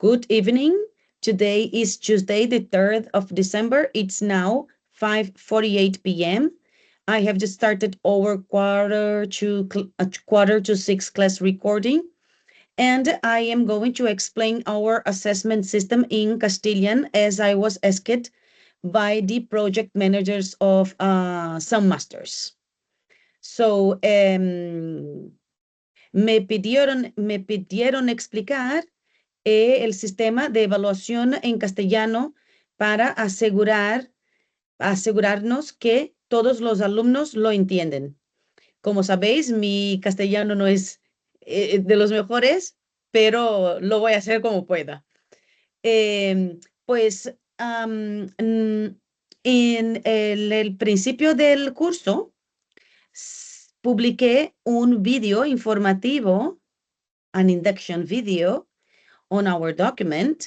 Good evening. Today is Tuesday, the 3rd of December. It's now 5:48 p.m. I have just started our quarter to six class recording, and I am going to explain our assessment system in Castilian as I was asked by the project managers of some masters. So, me pidieron explicar el sistema de evaluación en castellano para asegurarnos que todos los alumnos lo entienden. Como sabéis, mi castellano no es de los mejores, pero lo voy a hacer como pueda. Pues en el principio del curso publiqué un video informativo, an induction video, on our document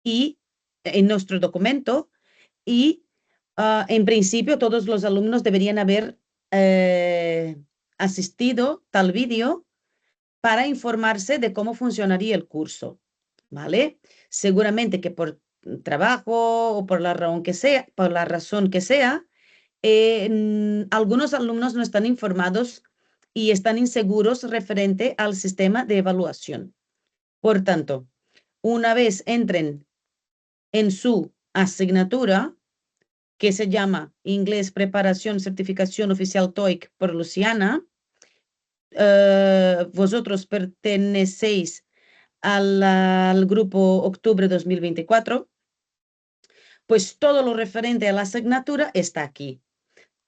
y en nuestro documento y en principio todos los alumnos deberían haber asistido tal vídeo para informarse de cómo funcionaría el curso, ¿vale? Seguramente que por trabajo o por la razón que sea, algunos alumnos no están informados y están inseguros referente al sistema de evaluación. Por tanto, una vez entren en su asignatura, que se llama Inglés Preparación Certificación Oficial TOEIC por Luciana, vosotros pertenecéis al grupo Octubre 2024, pues todo lo referente a la asignatura está aquí.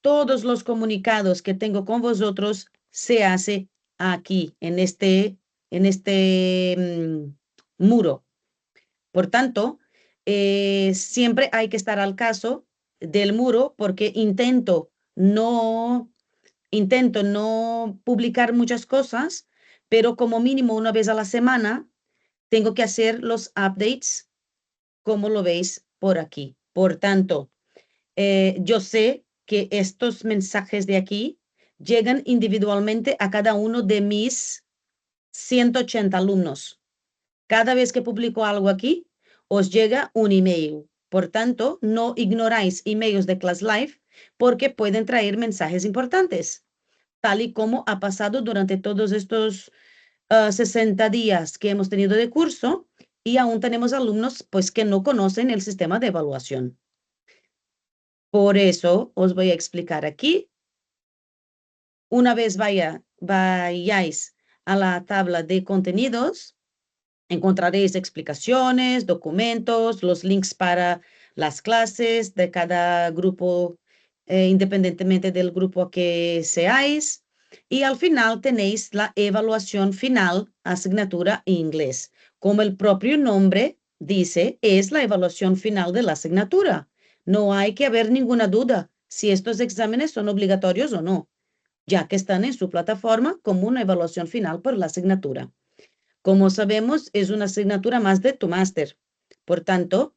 Todos los comunicados que tengo con vosotros se hace aquí, en este muro. Por tanto, siempre hay que estar al caso del muro porque intento no publicar muchas cosas, pero como mínimo una vez a la semana tengo que hacer los updates, como lo veis por aquí. Por tanto, yo sé que estos mensajes de aquí llegan individualmente a cada uno de mis 180 alumnos. Cada vez que publico algo aquí, os llega un email. Por tanto, no ignoráis emails de Class Live porque pueden traer mensajes importantes, tal y como ha pasado durante todos estos 60 días que hemos tenido de curso y aún tenemos alumnos pues que no conocen el sistema de evaluación. Por eso os voy a explicar aquí. Una vez vayáis a la tabla de contenidos, encontraréis explicaciones, documentos, los links para las clases de cada grupo, independientemente del grupo a que seáis. Y al final tenéis la evaluación final, asignatura inglés. Como el propio nombre dice, es la evaluación final de la asignatura. No hay que haber ninguna duda si estos exámenes son obligatorios o no, ya que están en su plataforma como una evaluación final por la asignatura. Como sabemos, es una asignatura más de tu máster. Por tanto,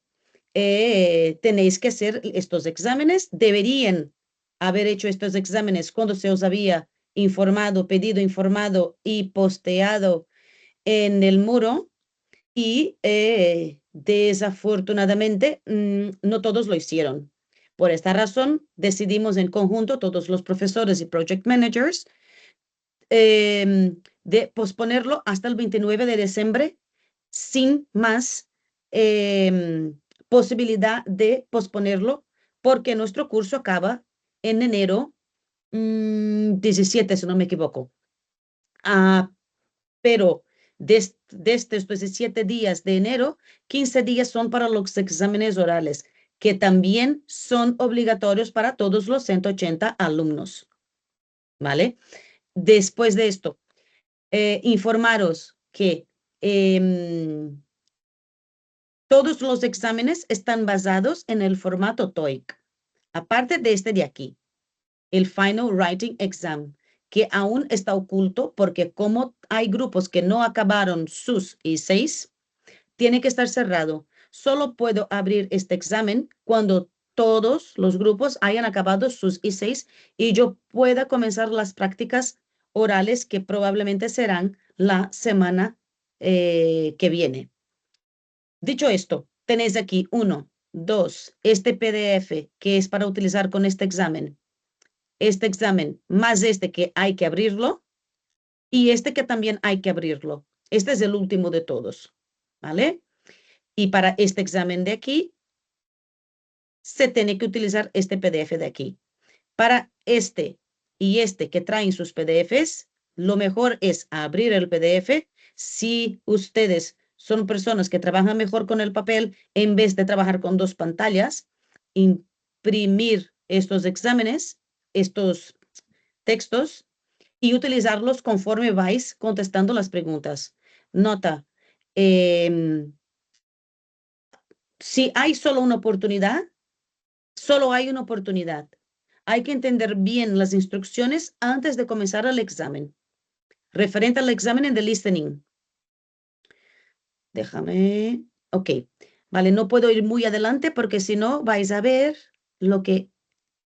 tenéis que hacer estos exámenes. Deberían haber hecho estos exámenes cuando se os había pedido informado y posteado en el muro. Y desafortunadamente no todos lo hicieron. Por esta razón, decidimos en conjunto, todos los profesores y project managers, de posponerlo hasta el 29 de diciembre sin más posibilidad de posponerlo porque nuestro curso acaba en enero 17, si no me equivoco. Pero desde estos 17 días de enero, 15 días son para los exámenes orales, que también son obligatorios para todos los 180 alumnos. ¿Vale? Después de esto, informaros que todos los exámenes están basados en el formato TOEIC. Aparte de este de aquí, el Final Writing Exam, que aún está oculto porque como hay grupos que no acabaron sus I6, tiene que estar cerrado. Solo puedo abrir este examen cuando todos los grupos hayan acabado sus I6 y yo pueda comenzar las prácticas orales que probablemente serán la semana que viene. Dicho esto, tenéis aquí 1, 2, este PDF que es para utilizar con este examen más este que hay que abrirlo y este que también hay que abrirlo. Este es el último de todos, ¿vale? Y para este examen de aquí, se tiene que utilizar este PDF de aquí. Para este y este que traen sus PDFs, lo mejor es abrir el PDF. Si ustedes son personas que trabajan mejor con el papel, en vez de trabajar con dos pantallas, imprimir estos exámenes, estos textos y utilizarlos conforme vais contestando las preguntas. Nota, si hay solo hay una oportunidad. Hay que entender bien las instrucciones antes de comenzar el examen. Referente al examen de listening. Déjame. Ok. Vale, no puedo ir muy adelante porque si no vais a ver lo que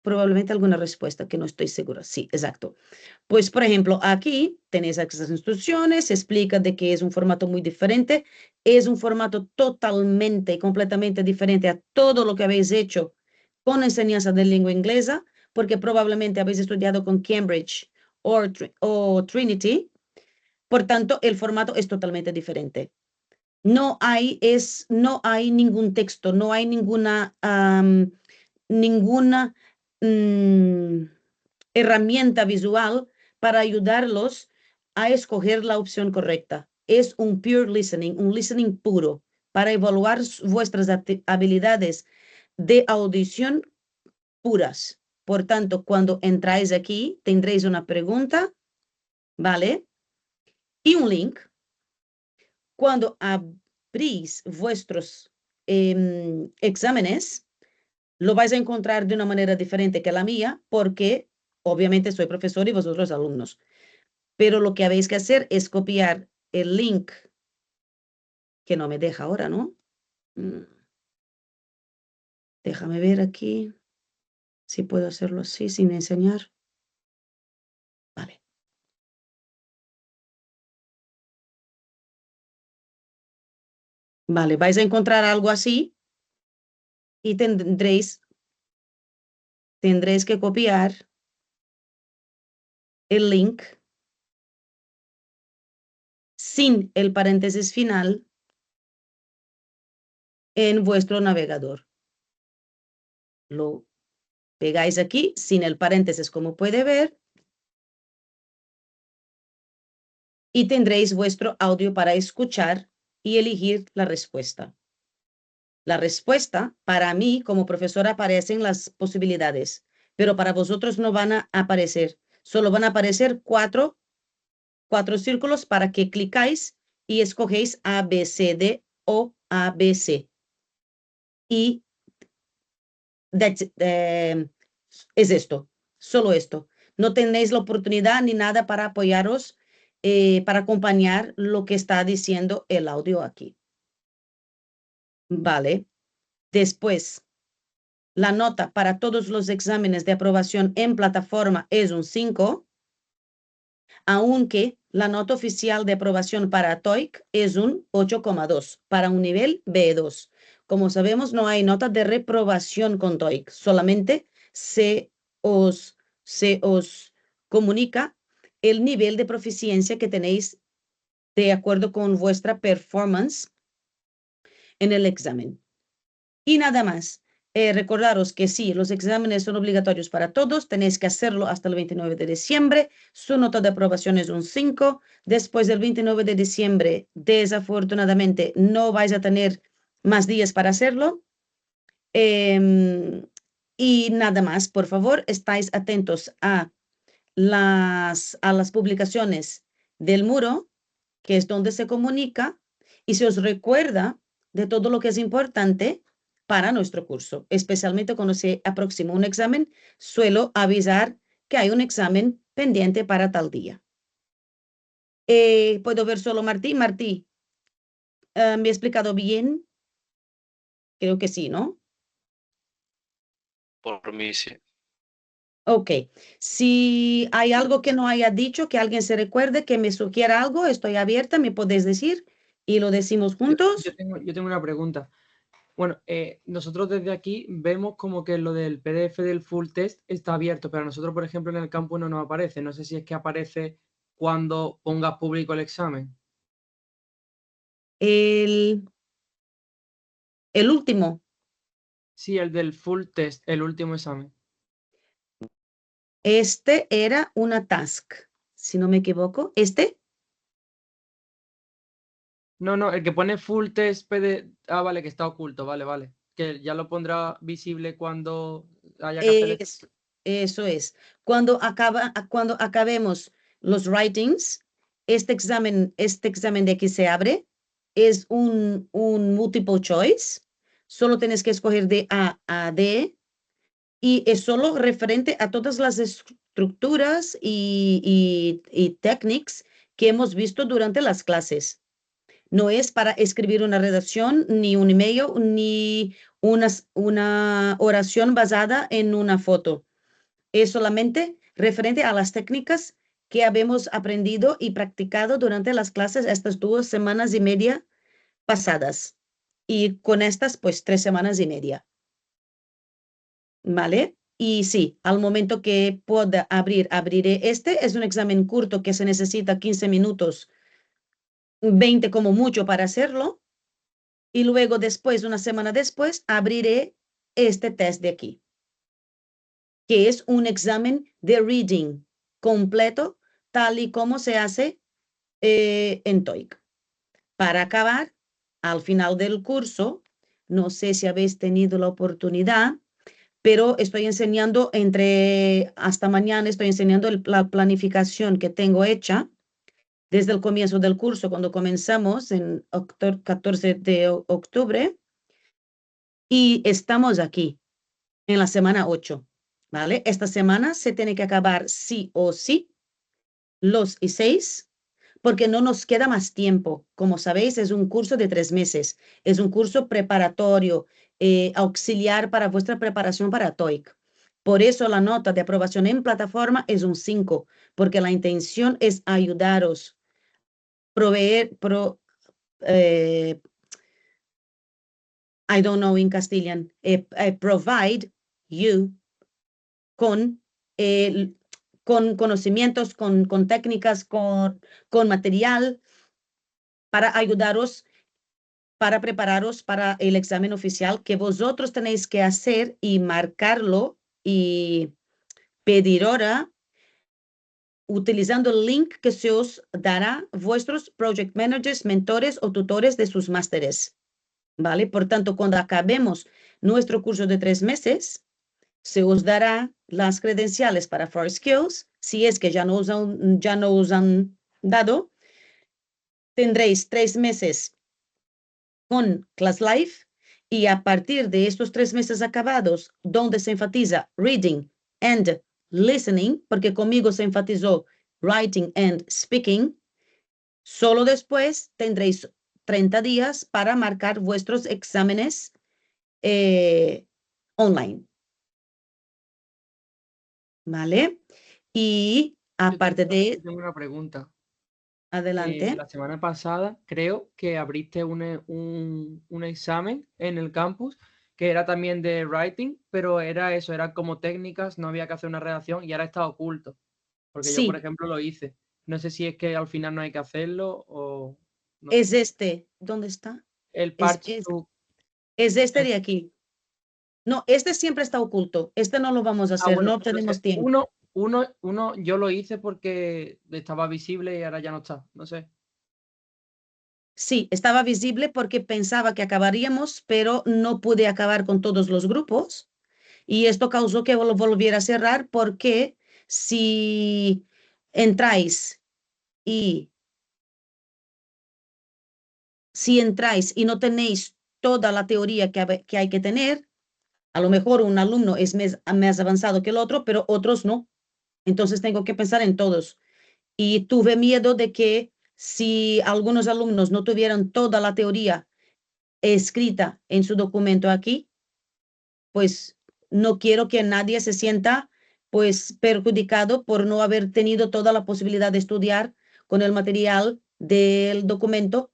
probablemente alguna respuesta que no estoy segura. Sí, exacto. Pues, por ejemplo, aquí tenéis esas instrucciones, se explica de que es un formato muy diferente, es un formato totalmente y completamente diferente a todo lo que habéis hecho con enseñanza de lengua inglesa, porque probablemente habéis estudiado con Cambridge o Trinity, por tanto, el formato es totalmente diferente. No hay ningún texto, no hay ninguna herramienta visual para ayudarlos a escoger la opción correcta. Es un pure listening, un listening puro para evaluar vuestras habilidades de audición puras. Por tanto, cuando entráis aquí, tendréis una pregunta, ¿vale? Y un link. Cuando abrís vuestros exámenes, lo vais a encontrar de una manera diferente que la mía, porque obviamente soy profesor y vosotros alumnos. Pero lo que habéis que hacer es copiar el link, que no me deja ahora, ¿no? Déjame ver aquí si puedo hacerlo así sin enseñar. Vale. Vale, vais a encontrar algo así y tendréis que copiar el link sin el paréntesis final en vuestro navegador. Lo pegáis aquí sin el paréntesis, como puede ver, y tendréis vuestro audio para escuchar y elegir la respuesta. La respuesta, para mí, como profesora, aparecen las posibilidades, pero para vosotros no van a aparecer. Solo van a aparecer cuatro círculos para que clicáis y escogéis A, B, C, D o A, B, C. Y es esto, solo esto. No tenéis la oportunidad ni nada para apoyaros, para acompañar lo que está diciendo el audio aquí. Vale. Después, la nota para todos los exámenes de aprobación en plataforma es un 5, aunque la nota oficial de aprobación para TOEIC es un 8,2 para un nivel B2. Como sabemos, no hay nota de reprobación con TOEIC, solamente os, se os comunica el nivel de proficiencia que tenéis de acuerdo con vuestra performance en el examen. Y nada más. Recordaros que sí, los exámenes son obligatorios para todos, tenéis que hacerlo hasta el 29 de diciembre, su nota de aprobación es un 5, después del 29 de diciembre, desafortunadamente, no vais a tener más días para hacerlo. Y nada más, por favor, estáis atentos a las publicaciones del muro, que es donde se comunica, y se os recuerda de todo lo que es importante para nuestro curso, especialmente cuando se aproxima un examen, suelo avisar que hay un examen pendiente para tal día. Puedo ver solo Martí. Martí, ¿me he explicado bien? Creo que sí, ¿no? Por mí, sí. Ok. Si hay algo que no haya dicho, que alguien se recuerde, que me sugiera algo, estoy abierta, me podéis decir y lo decimos Yo, juntos. yo tengo una pregunta. Bueno, nosotros desde aquí vemos como que lo del PDF del full test está abierto, pero a nosotros, por ejemplo, en el campus no nos aparece. No sé si es que aparece cuando pongas público el examen. El, el último, Sí, el del full test, el último examen. este era una task, si no me equivoco. Este, No, no, el que pone full test PD. Ah, vale, que está oculto, vale, vale. Que ya lo pondrá visible cuando haya que hacer el es, eso es. Cuando acabemos los writings, este examen de aquí se abre. Es un multiple choice. Solo tienes que escoger de A a D y es solo referente a todas las estructuras y técnicas que hemos visto durante las clases. No es para escribir una redacción, ni un email, ni una oración basada en una foto. Es solamente referente a las técnicas que habemos aprendido y practicado durante las clases estas 2 semanas y media pasadas. Y con estas, pues 3 semanas y media. ¿Vale? Y sí, al momento que pueda abrir, abriré este. Es un examen corto que se necesita 15 minutos, 20 como mucho para hacerlo. Y luego después, una semana después, abriré este test de aquí, que es un examen de reading completo, tal y como se hace en TOEIC. Para acabar, al final del curso, no sé si habéis tenido la oportunidad, pero estoy enseñando hasta mañana, estoy enseñando la planificación que tengo hecha desde el comienzo del curso, cuando comenzamos en 14 de octubre, y estamos aquí en la semana 8, ¿vale? Esta semana se tiene que acabar sí o sí los I6 porque no nos queda más tiempo. Como sabéis, es un curso de 3 meses. Es un curso preparatorio, auxiliar para vuestra preparación para TOEIC. Por eso la nota de aprobación en plataforma es un 5, porque la intención es ayudaros, proveer, I don't know in Castellan, provide you con, con conocimientos, con técnicas, con material para ayudaros, para prepararos para el examen oficial que vosotros tenéis que hacer y marcarlo y pedir hora utilizando el link que se os dará vuestros project managers, mentores o tutores de sus másteres. ¿Vale? Por tanto, cuando acabemos nuestro curso de 3 meses, se os dará las credenciales para For Skills. Si es que ya no os han dado, tendréis 3 meses con Class Life y a partir de estos 3 meses acabados, donde se enfatiza Reading and Listening, porque conmigo se enfatizó Writing and Speaking, solo después tendréis 30 días para marcar vuestros exámenes online. ¿Vale? Y aparte Yo de, tengo una pregunta. adelante. La semana pasada creo que abriste un examen en el campus que era también de writing, pero era eso, era como técnicas, no había que hacer una redacción y ahora está oculto, porque yo, por Sí, ejemplo, lo hice. No sé si es que al final no hay que hacerlo o no sé. es este. ¿Dónde está? El Es, parche es, to... es este de aquí. No, este siempre está oculto. Este no lo vamos a Ah, hacer, bueno, no pues no tenemos sé. tiempo. Uno, yo lo hice porque estaba visible y ahora ya no está. No sé. Sí, estaba visible porque pensaba que acabaríamos, pero no pude acabar con todos los grupos y esto causó que lo volviera a cerrar porque si entráis y si entráis y no tenéis toda la teoría que hay que tener, a lo mejor un alumno es más avanzado que el otro, pero otros no. Entonces tengo que pensar en todos. Y tuve miedo de que si algunos alumnos no tuvieran toda la teoría escrita en su documento aquí, pues no quiero que nadie se sienta pues perjudicado por no haber tenido toda la posibilidad de estudiar con el material del documento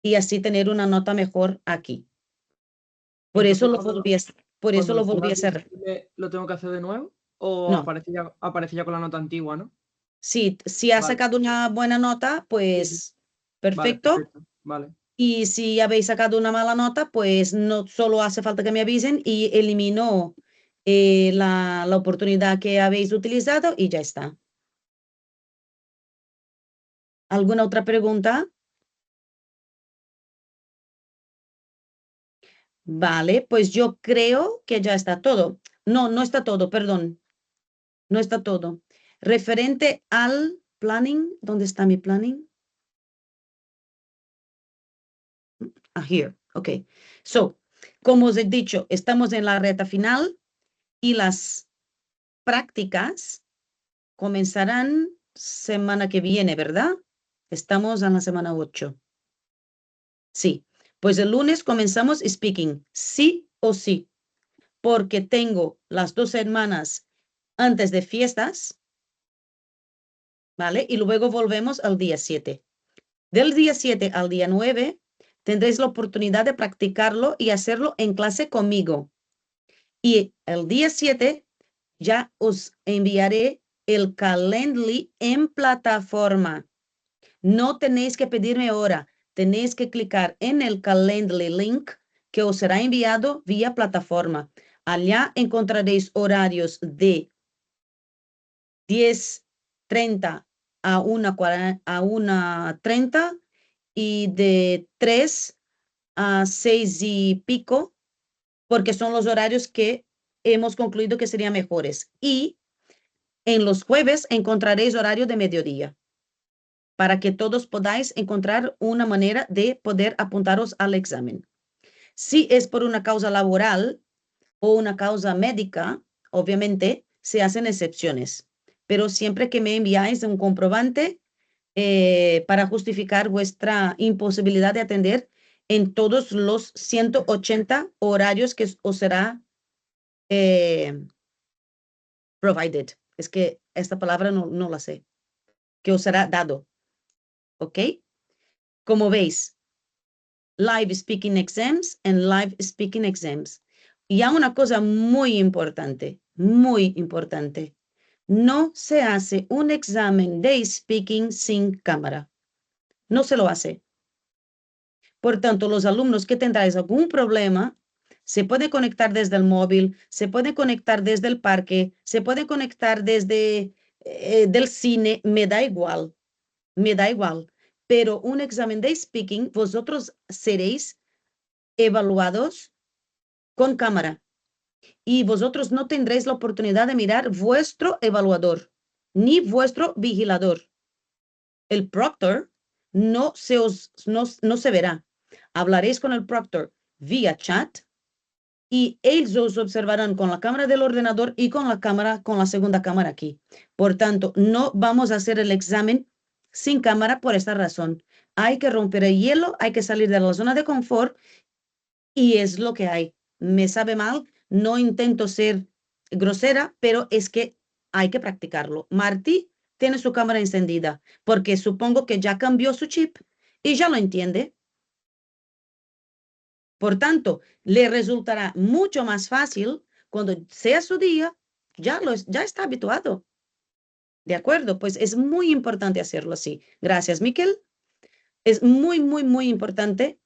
y así tener una nota mejor aquí. Por eso Entonces, lo volví a, por eso cuando lo lo volví ponga a hacer. visible, ¿lo tengo que hacer de nuevo? ¿O No, aparece ya con la nota antigua, no? si has Vale. sacado una buena nota, Sí, sí. pues Vale, perfecto. perfecto. Vale. Y si habéis sacado una mala nota, pues no solo hace falta que me avisen y elimino la oportunidad que habéis utilizado y ya está. ¿Alguna otra pregunta? Vale, pues yo creo que ya está todo. No, no está todo, perdón, no está todo. Referente al planning, ¿dónde está mi planning? Ah, here, ok. So, como os he dicho, estamos en la recta final y las prácticas comenzarán semana que viene, ¿verdad? Estamos en la semana 8. Sí, pues el lunes comenzamos speaking, sí o sí, porque tengo las 2 semanas antes de fiestas, ¿vale? Y luego volvemos al día 7. Del día 7 al día 9 tendréis la oportunidad de practicarlo y hacerlo en clase conmigo. Y el día 7 ya os enviaré el Calendly en plataforma. No tenéis que pedirme hora, tenéis que clicar en el Calendly link que os será enviado vía plataforma. Allá encontraréis horarios de 10:30 a 1:30 y de 3 a 6 y pico, porque son los horarios que hemos concluido que serían mejores. Y en los jueves encontraréis horario de mediodía para que todos podáis encontrar una manera de poder apuntaros al examen. Si es por una causa laboral o una causa médica, obviamente se hacen excepciones, pero siempre que me enviáis un comprobante para justificar vuestra imposibilidad de atender en todos los 180 horarios que os será eh, provided. Es que esta palabra no la sé, que os será dado, ¿ok? Como veis, live speaking exams and live speaking exams. Y hay una cosa muy importante, muy importante. No se hace un examen de speaking sin cámara. No se lo hace. Por tanto, los alumnos que tendráis algún problema, se puede conectar desde el móvil, se puede conectar desde el parque, se puede conectar desde del cine, me da igual. Pero un examen de speaking, vosotros seréis evaluados con cámara y vosotros no tendréis la oportunidad de mirar vuestro evaluador ni vuestro vigilador. El proctor no se verá. Hablaréis con el proctor vía chat y ellos os observarán con la cámara del ordenador y con la segunda cámara aquí. Por tanto, no vamos a hacer el examen sin cámara por esta razón. Hay que romper el hielo, hay que salir de la zona de confort y es lo que hay. Me sabe mal, no intento ser grosera, pero es que hay que practicarlo. Marty tiene su cámara encendida porque supongo que ya cambió su chip y ya lo entiende. Por tanto, le resultará mucho más fácil cuando sea su día, ya está habituado. ¿De acuerdo? Pues es muy importante hacerlo así. Gracias, Miquel. Es muy, muy, muy importante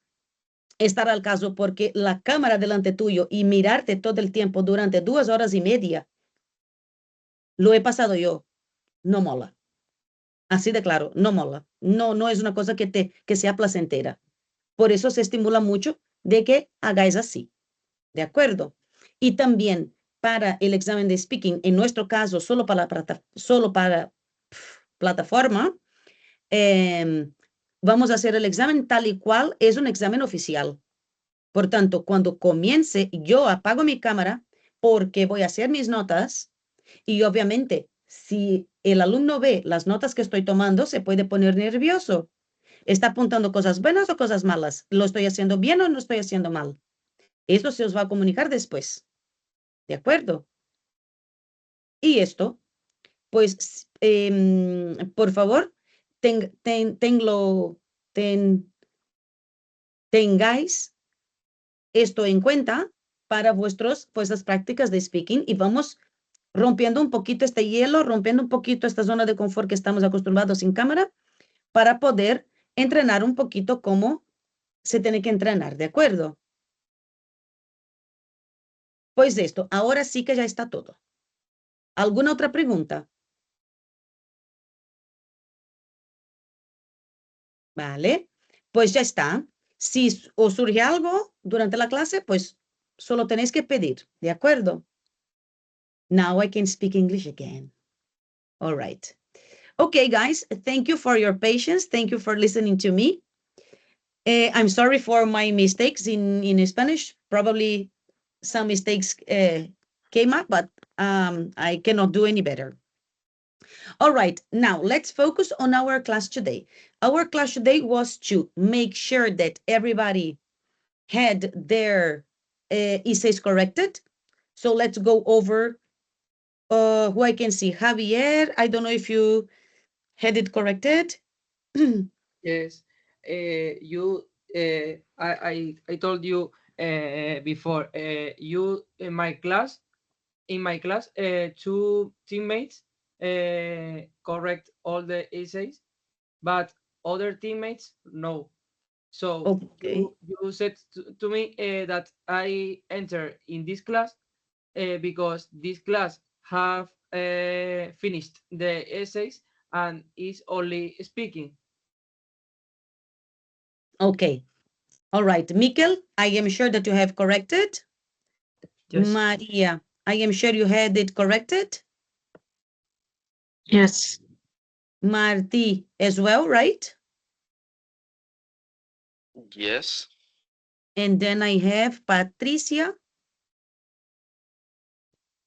estar al caso porque la cámara delante tuyo y mirarte todo el tiempo durante 2 horas y media, lo he pasado yo, no mola. Así de claro, no mola. No, no es una cosa que sea placentera. Por eso se estimula mucho de que hagáis así. ¿De acuerdo? Y también para el examen de speaking, en nuestro caso, solo para plataforma, vamos a hacer el examen tal y cual es un examen oficial. Por tanto, cuando comience, yo apago mi cámara porque voy a hacer mis notas y obviamente si el alumno ve las notas que estoy tomando, se puede poner nervioso. Está apuntando cosas buenas o cosas malas. ¿Lo estoy haciendo bien o no estoy haciendo mal? Eso se os va a comunicar después. ¿De acuerdo? Y esto, pues, por favor, tenlo, ten, tengáis esto en cuenta para vuestras prácticas de speaking y vamos rompiendo un poquito este hielo, rompiendo un poquito esta zona de confort que estamos acostumbrados sin cámara para poder entrenar un poquito cómo se tiene que entrenar, ¿de acuerdo? Pues esto, ahora sí que ya está todo. ¿Alguna otra pregunta? Vale, pues ya está. Si os surge algo durante la clase, pues solo tenéis que pedir, ¿de acuerdo? Now I can speak English again. All right. Okay, guys, thank you for your patience. Thank you for listening to me. I'm sorry for my mistakes in Spanish. Probably some mistakes came up, but I cannot do any better. All right, now let's focus on our class today. Our class today was to make sure that everybody had their essays corrected. So let's go over who I can see. Javier, I don't know if you had it corrected. Yes, I told you before, you in my class, two teammates correct all the essays, but other teammates no. So Okay. you said to me that I enter in this class because this class have finished the essays and is only speaking. Okay. All right. Mikel, I am sure that you have corrected. Yes. Maria, I am sure you had it corrected. Yes. Marti as well, right? Yes. And then I have Patricia.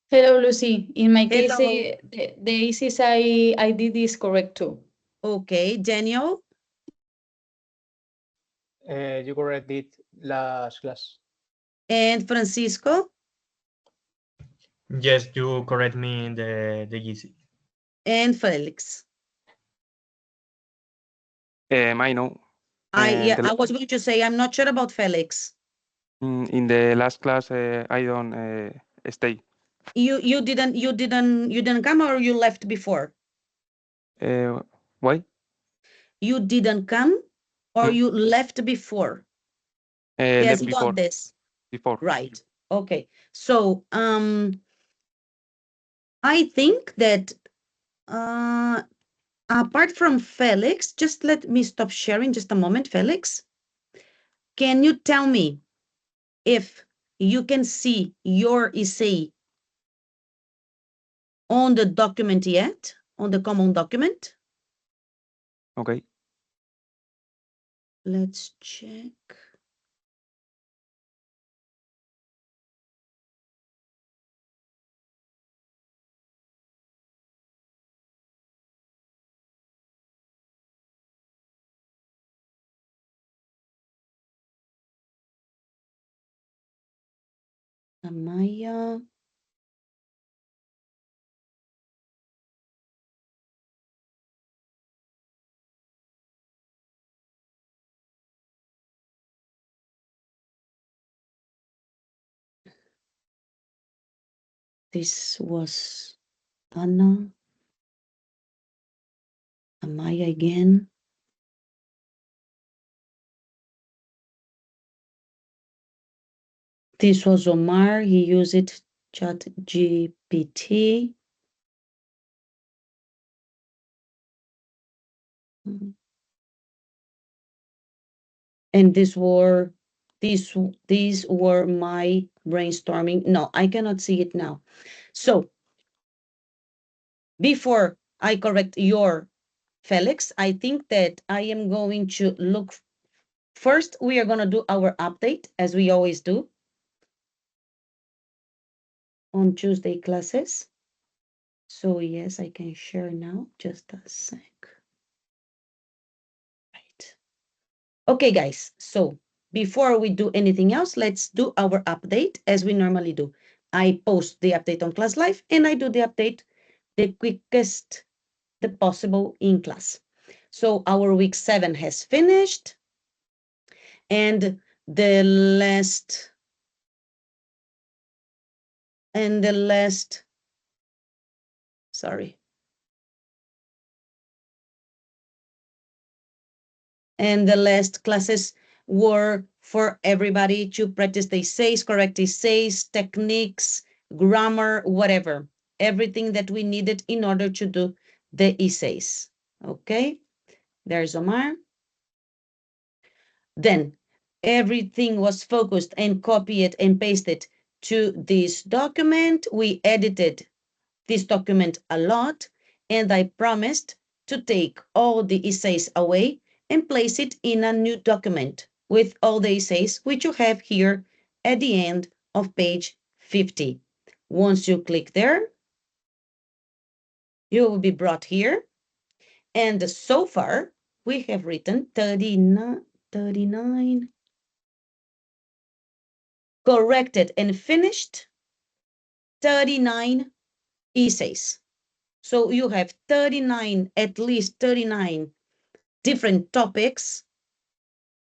Hello, Lucy. In my case, Hello. the essays I did is correct too. Okay. Daniel You corrected last class. and Francisco Yes, you correct me in the GC. and Felix. I know. I the, was going to say I'm not sure about Felix. in the last class, I don't stay. You didn't come or you left before? Why? You didn't come or Mm. you left before? ¿Qué has Left ido before. antes? Before. Right. Okay. So I think that apart from Felix, just let me stop sharing just a moment, Felix. Can you tell me if you can see your essay on the document yet, on the common document? Okay. Let's check. Amaya. This was Anna. Amaya again. This was Omar. He used it Chat GPT. And these were my brainstorming. No, I cannot see it now. So before I correct your Felix, I think that I am going to look. First, we are going to do our update as we always do on Tuesday classes. So yes, I can share now. Just a sec. Right. Okay, guys. So before we do anything else, let's do our update as we normally do. I post the update on Class Live and I do the update the quickest the possible in class. So our week 7 has finished. And the last, sorry. And the last classes were for everybody to practice the essays, correct essays, techniques, grammar, whatever. Everything that we needed in order to do the essays. Okay, there's Omar. Then everything was focused and copied and pasted to this document. We edited this document a lot, and I promised to take all the essays away and place it in a new document with all the essays, which you have here at the end of page 50. Once you click there, you will be brought here. And so far, we have written 39, corrected and finished 39 essays. So you have 39, at least 39 different topics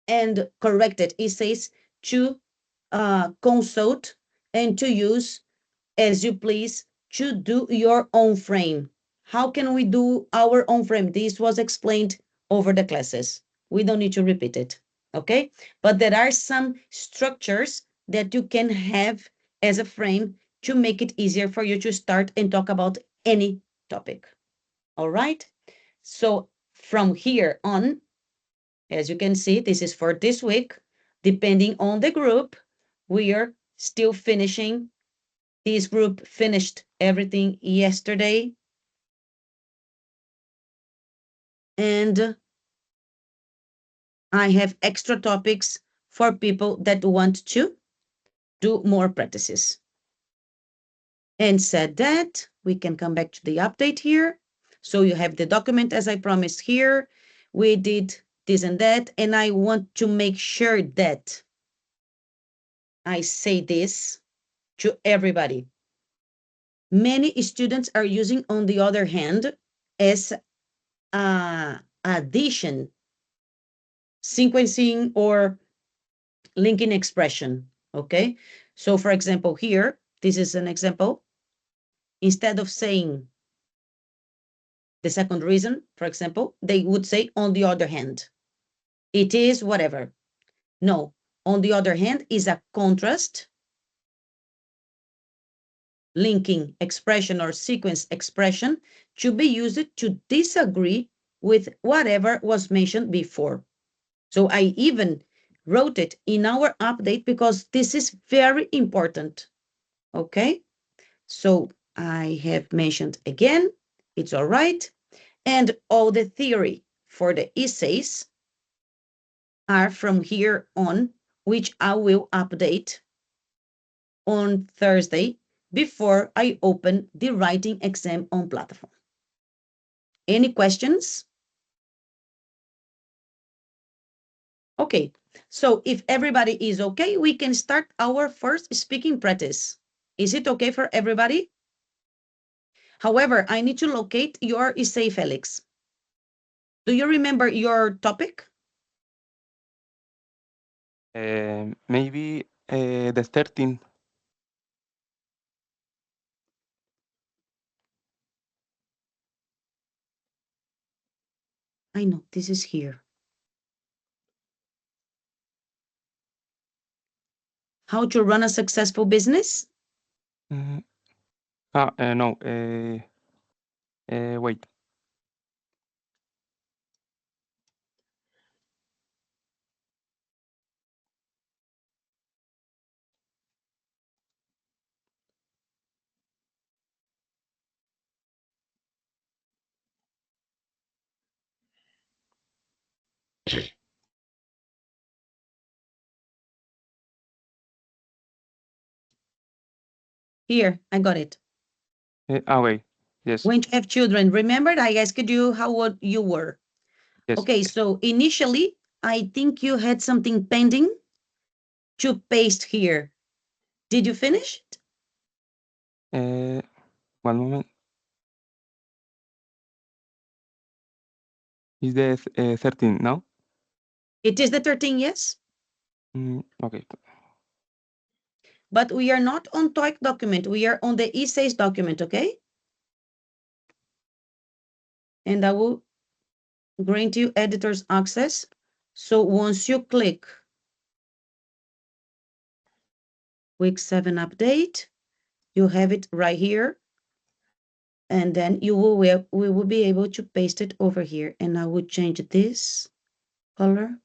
and corrected essays to consult and to use as you please to do your own frame. How can we do our own frame? This was explained over the classes. We don't need to repeat it, okay? But there are some structures that you can have as a frame to make it easier for you to start and talk about any topic, all right? So from here on, as you can see, this is for this week. Depending on the group, we are still finishing. This group finished everything yesterday. And I have extra topics for people that want to do more practices. And said that, we can come back to the update here. So you have the document as I promised here. We did this and that, and I want to make sure that I say this to everybody. Many students are using, on the other hand, as addition, sequencing, or linking expression, okay? So for example, here, this is an example. Instead of saying the second reason, for example, they would say, on the other hand, it is whatever. No, on the other hand is a contrast, linking expression or sequence expression to be used to disagree with whatever was mentioned before. So I even wrote it in our update because this is very important, okay? So I have mentioned again, it's all right. And all the theory for the essays are from here on, which I will update on Thursday before I open the writing exam on platform. Any questions? Okay, so if everybody is okay, we can start our first speaking practice. Is it okay for everybody? However, I need to locate your essay, Felix. Do you remember your topic? Maybe the 13. I know, this is here. How to run a successful business? No. Wait. Here, I got it. Wait. Yes. When you have children, remember I asked you how old you were. Yes. Okay, so initially, I think you had something pending to paste here. Did you finish it? One moment. Is the 13, no? It is the 13, yes? Okay. But we are not on TOEIC document. We are on the essays document, okay? And I will grant you editor's access. So once you click week 7 update, you have it right here. And then we will be able to paste it over here. And I will change this color.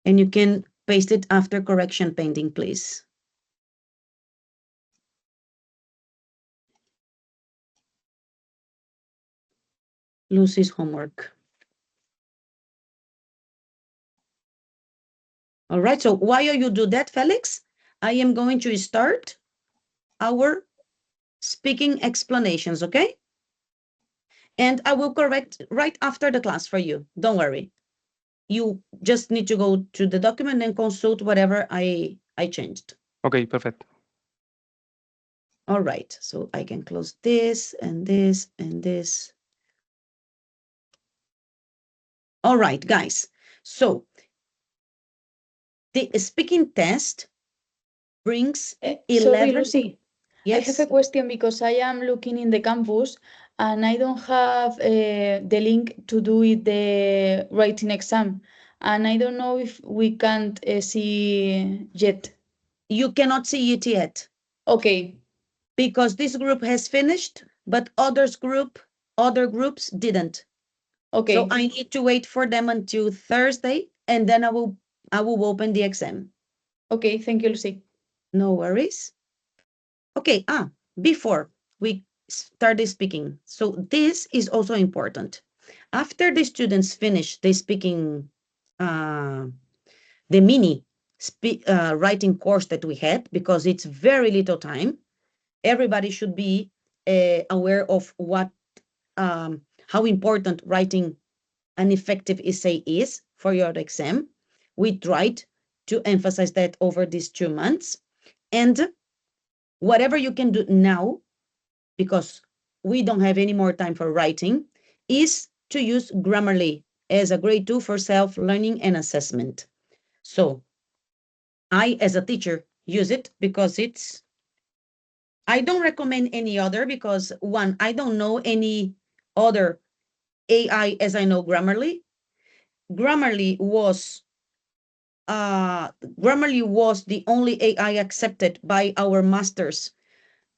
And you can paste it after correction pending, please. Lucy's homework. All right, so while you do that, Felix, I am going to start our speaking explanations, okay? And I will correct right after the class for you. Don't worry. You just need to go to the document and consult whatever I changed. Okay, perfect. All right, so I can close this and this and this. All right, guys. So the speaking test brings 11. Sorry, Lucy. Yes. I have a question because I am looking in the campus and I don't have the link to do it the writing exam. And I don't know if we can't see yet. You cannot see it yet. Okay. Because this group has finished, but other groups didn't. Okay. So I need to wait for them until Thursday, and then I will open the exam. Okay, thank you, Lucy. No worries. Okay, before we started speaking, so this is also important. After the students finish the speaking, the mini writing course that we had, because it's very little time, everybody should be aware of what, how important writing an effective essay is for your exam. We tried to emphasize that over these 2 months. And whatever you can do now, because we don't have any more time for writing, is to use Grammarly as a great tool for self-learning and assessment. So I, as a teacher, use it because I don't recommend any other because, one, I don't know any other AI as I know Grammarly. Grammarly was the only AI accepted by our master's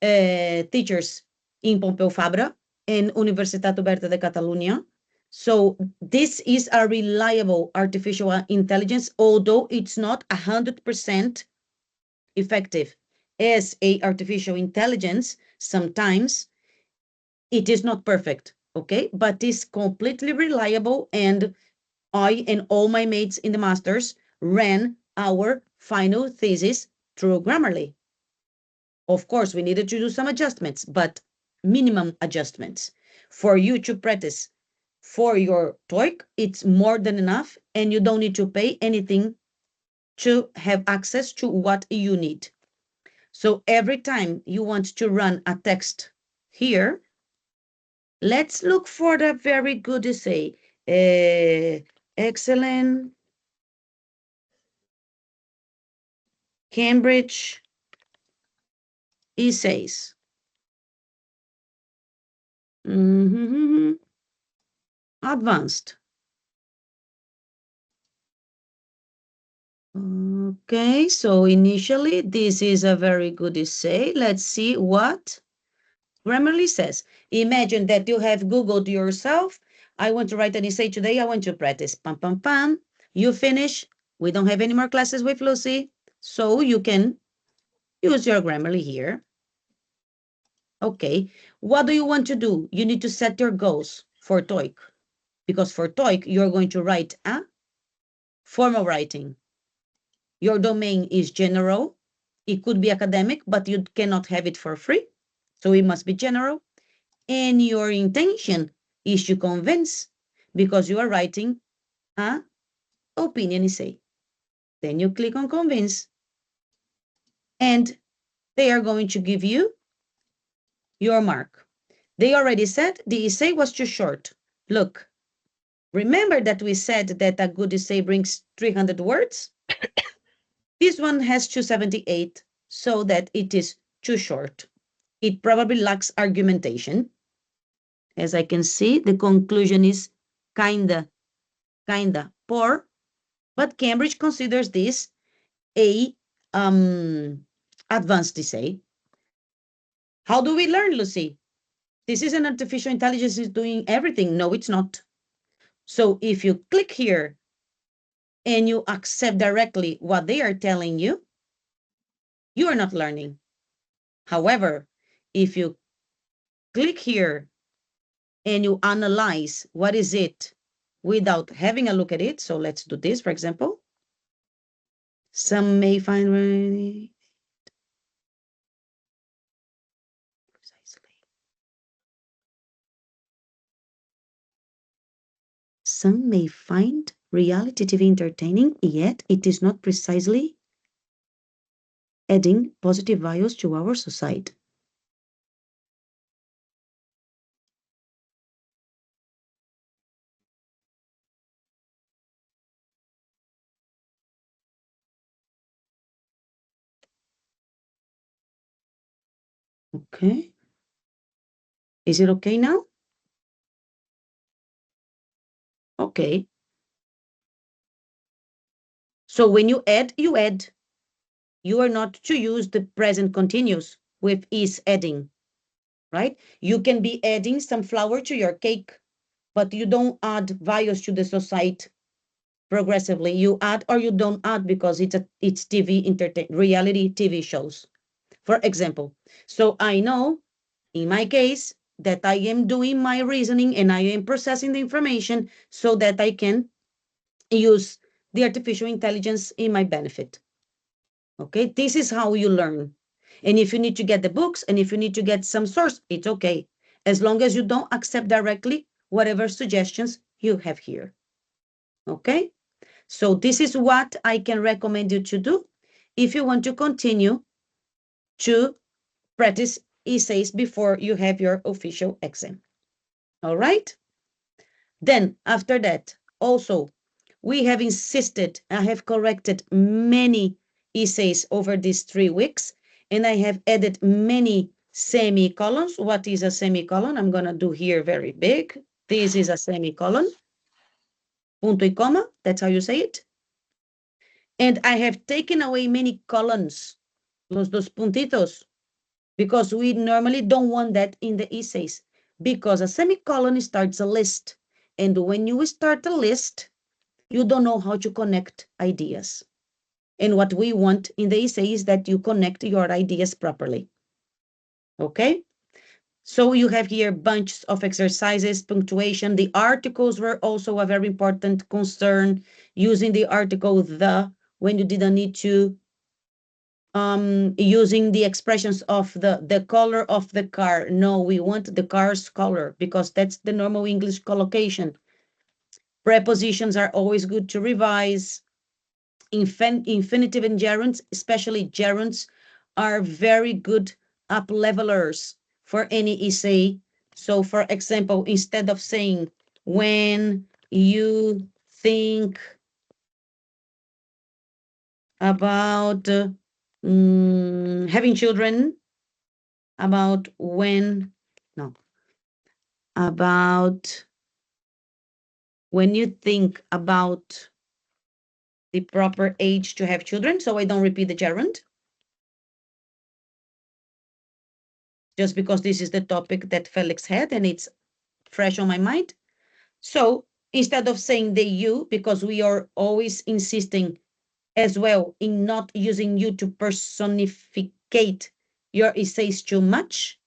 teachers in Pompeu Fabra and Universitat Oberta de Catalunya. So this is a reliable artificial intelligence, although it's not 100% effective. As a artificial intelligence, sometimes it is not perfect, okay? But it's completely reliable, and I and all my mates in the masters ran our final thesis through Grammarly. Of course, we needed to do some adjustments, but minimum adjustments. For you to practice for your TOEIC, it's more than enough, and you don't need to pay anything to have access to what you need. So every time you want to run a text here, let's look for the very good essay. Excellent Cambridge essays. Advanced. Okay, so initially this is a very good essay. Let's see what Grammarly says. Imagine that you have Googled yourself. I want to write an essay today. I want to practice. Pam, pam, pam. You finish. We don't have any more classes with Lucy. So you can use your Grammarly here. Okay, what do you want to do? You need to set your goals for TOEIC. Because for TOEIC, you're going to write a formal writing. Your domain is general. It could be academic, but you cannot have it for free. So it must be general. And your intention is to convince, because you are writing a opinion essay. Then you click on convince, and they are going to give you your mark. They already said the essay was too short. Look, remember that we said that a good essay brings 300 words? This one has 278, so that it is too short. It probably lacks argumentation. As I can see, the conclusion is kinda poor, but Cambridge considers this a advanced essay. How do we learn, Lucy? This is an artificial intelligence is doing everything. No, it's not. So if you click here and you accept directly what they are telling you, you are not learning. However, if you click here and you analyze what is it without having a look at it, so let's do this, for example. Some may find precisely. Some may find reality TV entertaining, yet it is not precisely adding positive values to our society. Okay. Is it okay now? Okay. So when you add, you add. You are not to use the present continuous with is adding, right? You can be adding some flour to your cake, but you don't add values to the society progressively. You add or you don't add because it's TV reality TV shows. For example, so I know in my case that I am doing my reasoning and I am processing the information so that I can use the artificial intelligence in my benefit. Okay, this is how you learn. And if you need to get the books and if you need to get some source, it's okay. As long as you don't accept directly whatever suggestions you have here. Okay, so this is what I can recommend you to do if you want to continue to practice essays before you have your official exam. All right. Then after that, also, we have insisted, I have corrected many essays over these 3 weeks, and I have added many semicolons. What is a semicolon? I'm going to do here very big. This is a semicolon. Punto y coma, that's how you say it. And I have taken away many colons, los dos puntitos, because we normally don't want that in the essays, because a semicolon starts a list. And when you start a list, you don't know how to connect ideas. And what we want in the essay is that you connect your ideas properly. Okay? So you have here bunches of exercises, punctuation. The articles were also a very important concern, using the article the when you didn't need to, using the expressions of the color of the car. No, we want the car's color because that's the normal English collocation. Prepositions are always good to revise. Infinitive and gerunds, especially gerunds, are very good up levelers for any essay. So for example, instead of saying when you think about having children, about when you think about the proper age to have children. So I don't repeat the gerund, just because this is the topic that Felix had and it's fresh on my mind. So instead of saying the you, because we are always insisting as well in not using you to personificate your essays too much,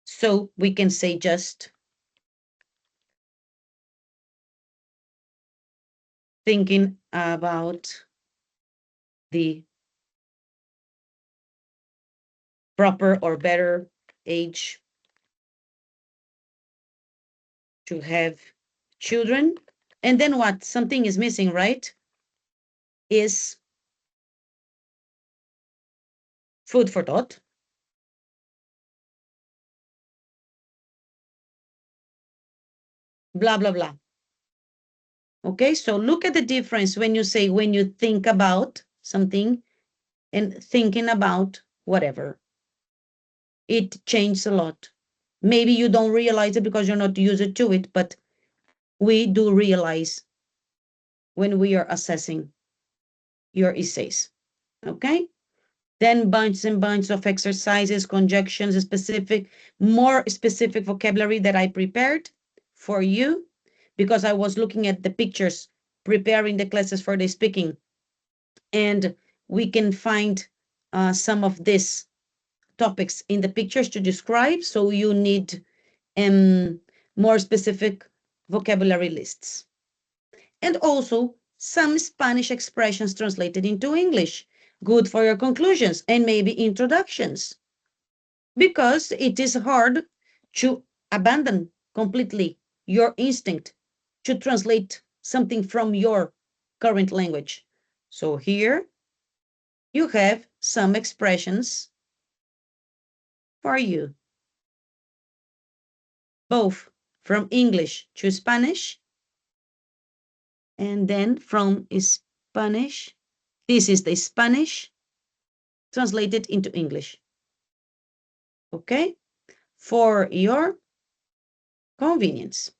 so we can say just thinking about the proper or better age to have children. And then what? Something is missing, right? Is food for thought. blah, blah, blah. Okay, so look at the difference when you say when you think about something and thinking about whatever. It changes a lot. Maybe you don't realize it because you're not used to it, but we do realize when we are assessing your essays. Okay? Then bunches and bunches of exercises, conjunctions, more specific vocabulary that I prepared for you because I was looking at the pictures, preparing the classes for the speaking. And we can find some of these topics in the pictures to describe. So you need more specific vocabulary lists. And also some Spanish expressions translated into English. Good for your conclusions and maybe introductions. Because it is hard to abandon completely your instinct to translate something from your current language. So here you have some expressions for you, both from English to Spanish and then from Spanish. This is the Spanish translated into English. Okay? For your convenience.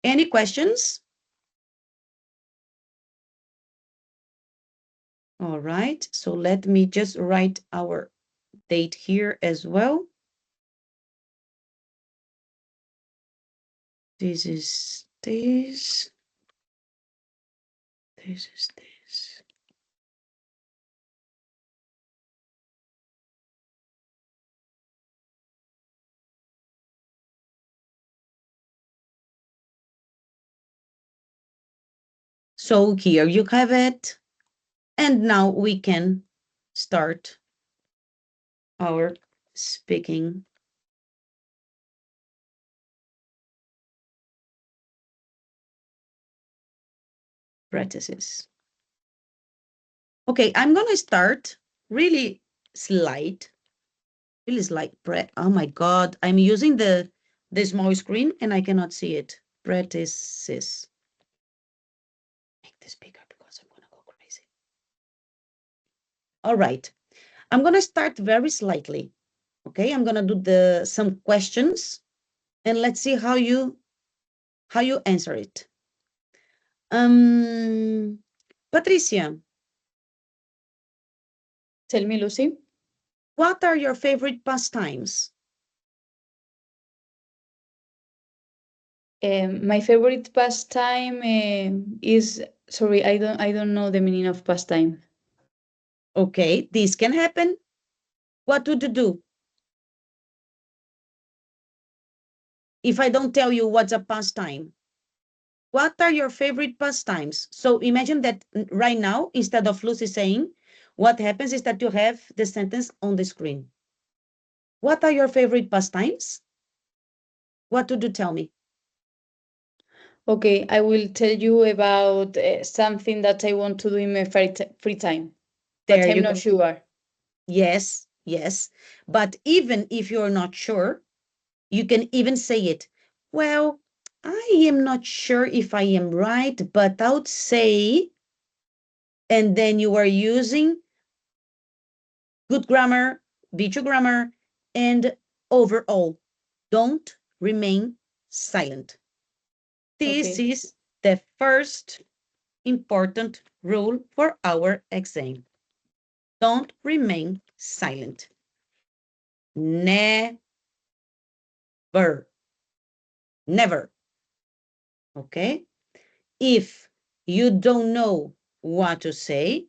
Any questions? All right, so let me just write our date here as well. This is this. This is this. So here you have it. And now we can start our speaking practices. Okay, I'm gonna start really slight. Oh my God, I'm using the small screen and I cannot see it. Practices. Make this bigger because I'm gonna go crazy. All right, I'm gonna start very slightly. Okay, I'm gonna do some questions and let's see how you answer it. Patricia. Tell me, Lucy. What are your favorite pastimes? My favorite pastime is, sorry, I don't know the meaning of pastime. Okay, this can happen. What would you do? If I don't tell you what's a pastime, what are your favorite pastimes? So imagine that right now, instead of Lucy saying, what happens is that you have the sentence on the screen. What are your favorite pastimes? What would you tell me? Okay, I will tell you about something that I want to do in my free time, but There I'm you not go. sure. Yes, yes. But even if you're not sure, you can even say it. Well, I am not sure if I am right, but I would say, and then you are using good grammar, B2 grammar, and overall, don't remain silent. This Okay. is the first important rule for our exam. Don't remain silent. Never. Never. Okay? If you don't know what to say,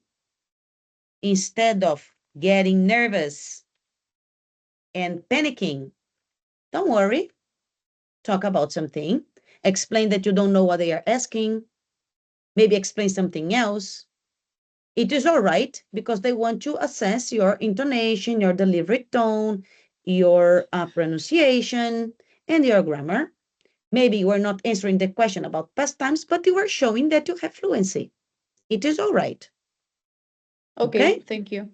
instead of getting nervous and panicking, don't worry. Talk about something. Explain that you don't know what they are asking. Maybe explain something else. It is all right because they want to assess your intonation, your delivery tone, your pronunciation, and your grammar. Maybe you are not answering the question about past times, but you are showing that you have fluency. It is all right. Okay, Okay? thank you.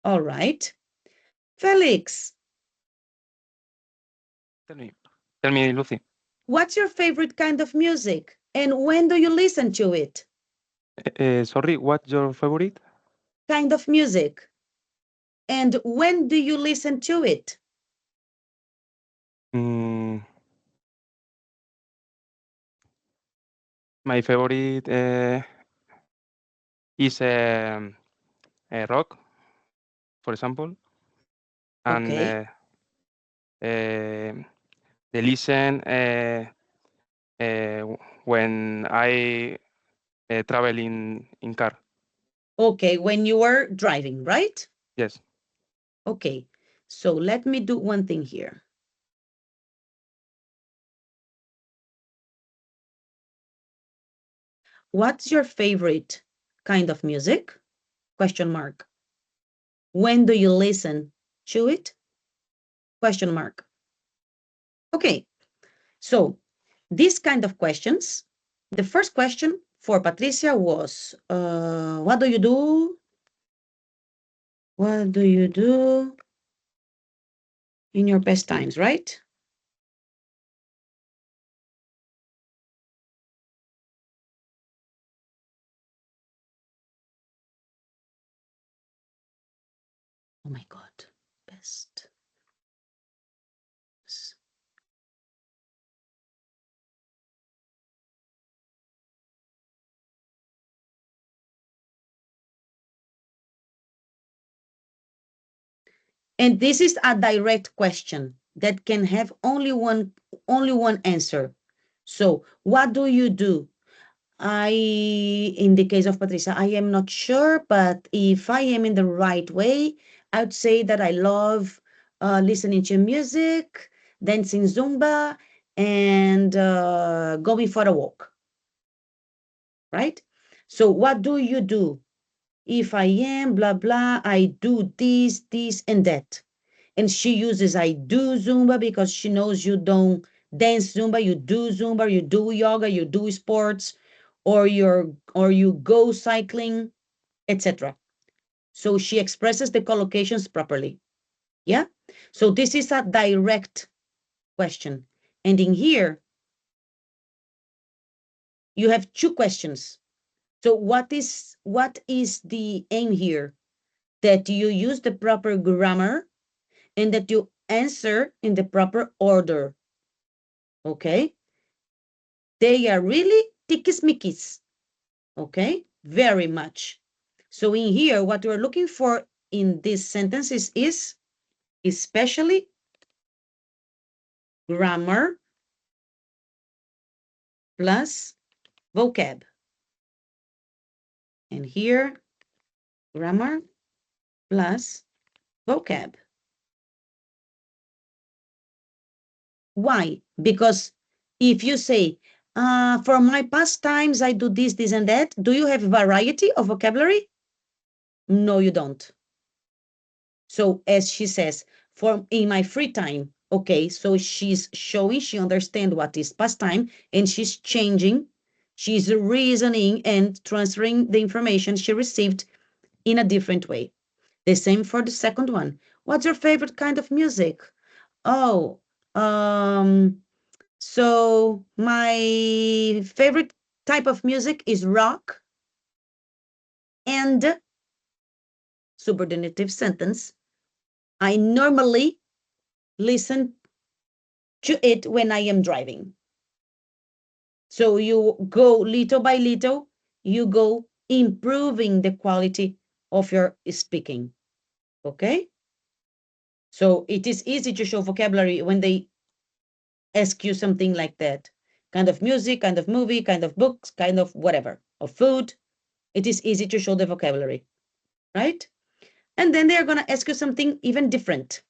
All right. Felix. Tell me, Lucy. What's your favorite kind of music? And when do you listen to it? Sorry, what's your favorite? Kind of music. And when do you listen to it? Mm, my favorite is rock, for example, and Okay. they listen when I travel in car. Okay, when you are driving, right? Yes. Okay, so let me do one thing here. What's your favorite kind of music? Question mark. When do you listen to it? Question mark. Okay, so these kind of questions, the first question for Patricia was, what do you do? What do you do in your pastimes, right? Oh my God, best. And this is a direct question that can have only one answer. So what do you do? In the case of Patricia, I am not sure, but if I am in the right way, I would say that I love listening to music, dancing Zumba, and going for a walk, right? So what do you do? If I am blah, blah, I do this, this, and that. And she uses I do Zumba because she knows you don't dance Zumba, you do Zumba, you do yoga, you do sports, or you go cycling, etc. So she expresses the collocations properly. Yeah. So this is a direct question. And in here, you have two questions. So what is the aim here? That you use the proper grammar and that you answer in the proper order. Okay? They are really tickismickis. Okay? Very much. So in here, what we're looking for in these sentences is especially grammar plus vocab. And here, grammar plus vocab. Why? Because if you say, for my pastimes, I do this, this, and that, do you have variety of vocabulary? No, you don't. So as she says, for in my free time, okay, so she's showing she understands what is pastime and she's changing, she's reasoning and transferring the information she received in a different way. The same for the second one. What's your favorite kind of music? Oh, so my favorite type of music is rock and subordinative sentence. I normally listen to it when I am driving. So you go little by little, you go improving the quality of your speaking. Okay? So it is easy to show vocabulary when they ask you something like that. Kind of music, kind of movie, kind of books, kind of whatever, of food. It is easy to show the vocabulary, right? And then they're going to ask you something even different.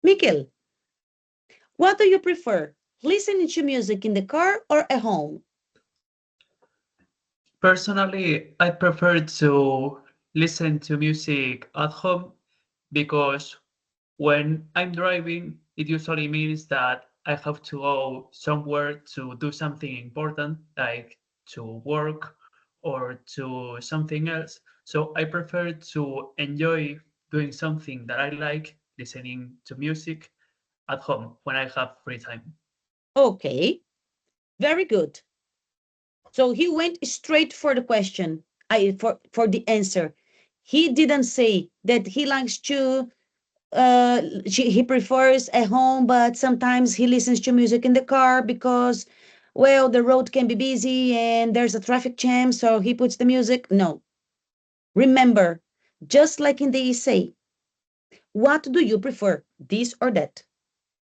Mikel, what do you prefer? Listening to music in the car or at home? Personally, I prefer to listen to music at home because when I'm driving, it usually means that I have to go somewhere to do something important, like to work or to something else. So I prefer to enjoy doing something that I like, listening to music at home when I have free time. Okay, very good. So he went straight for the question, for the answer. He didn't say that he likes to he prefers at home, but sometimes he listens to music in the car because, well, the road can be busy and there's a traffic jam, so he puts the music. No. Remember, just like in the essay, what do you prefer, this or that?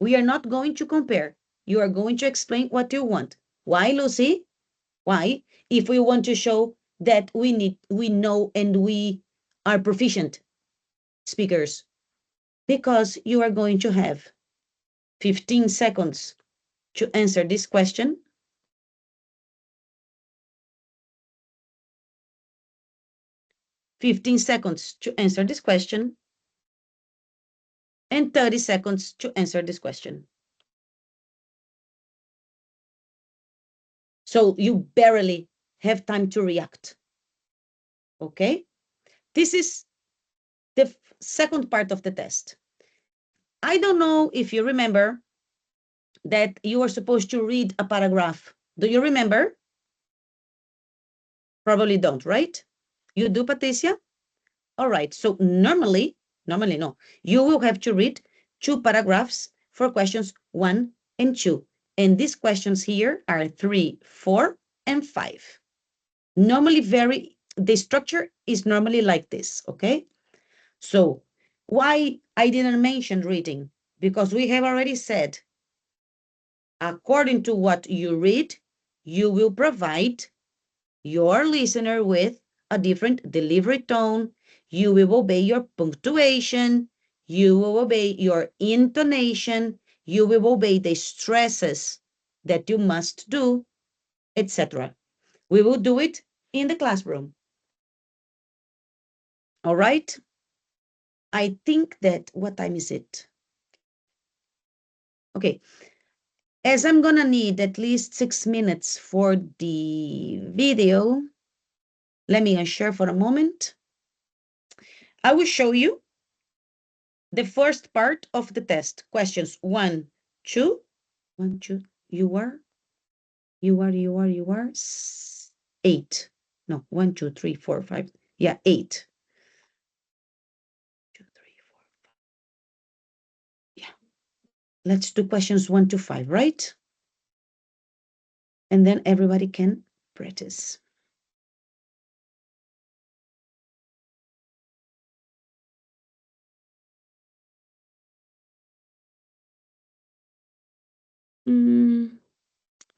We are not going to compare. You are going to explain what you want. Why, Lucy? Why? If we want to show that we know and we are proficient speakers, because you are going to have 15 seconds to answer this question. 15 seconds to answer this question, and 30 seconds to answer this question. So you barely have time to react. Okay? This is the second part of the test. I don't know if you remember that you are supposed to read a paragraph. Do you remember? Probably don't, right? You do, Patricia? All right. So normally no, you will have to read 2 paragraphs for questions 1 and 2. And these questions here are 3, 4, and 5. Normally the structure is normally like this, okay? So why I didn't mention reading? Because we have already said, according to what you read, you will provide your listener with a different delivery tone. You will obey your punctuation. You will obey your intonation. You will obey the stresses that you must do, etc. We will do it in the classroom. All right? I think that, what time is it? Okay. As I'm gonna need at least 6 minutes for the video, let me unshare for a moment. I will show you the first part of the test. Questions 1, 2, 1, 2, you are 8. No, 1, 2, 3, 4, 5. Yeah, 8. 2, 3, 4, 5. Yeah. Let's do questions 1 to 5, right? And then everybody can practice.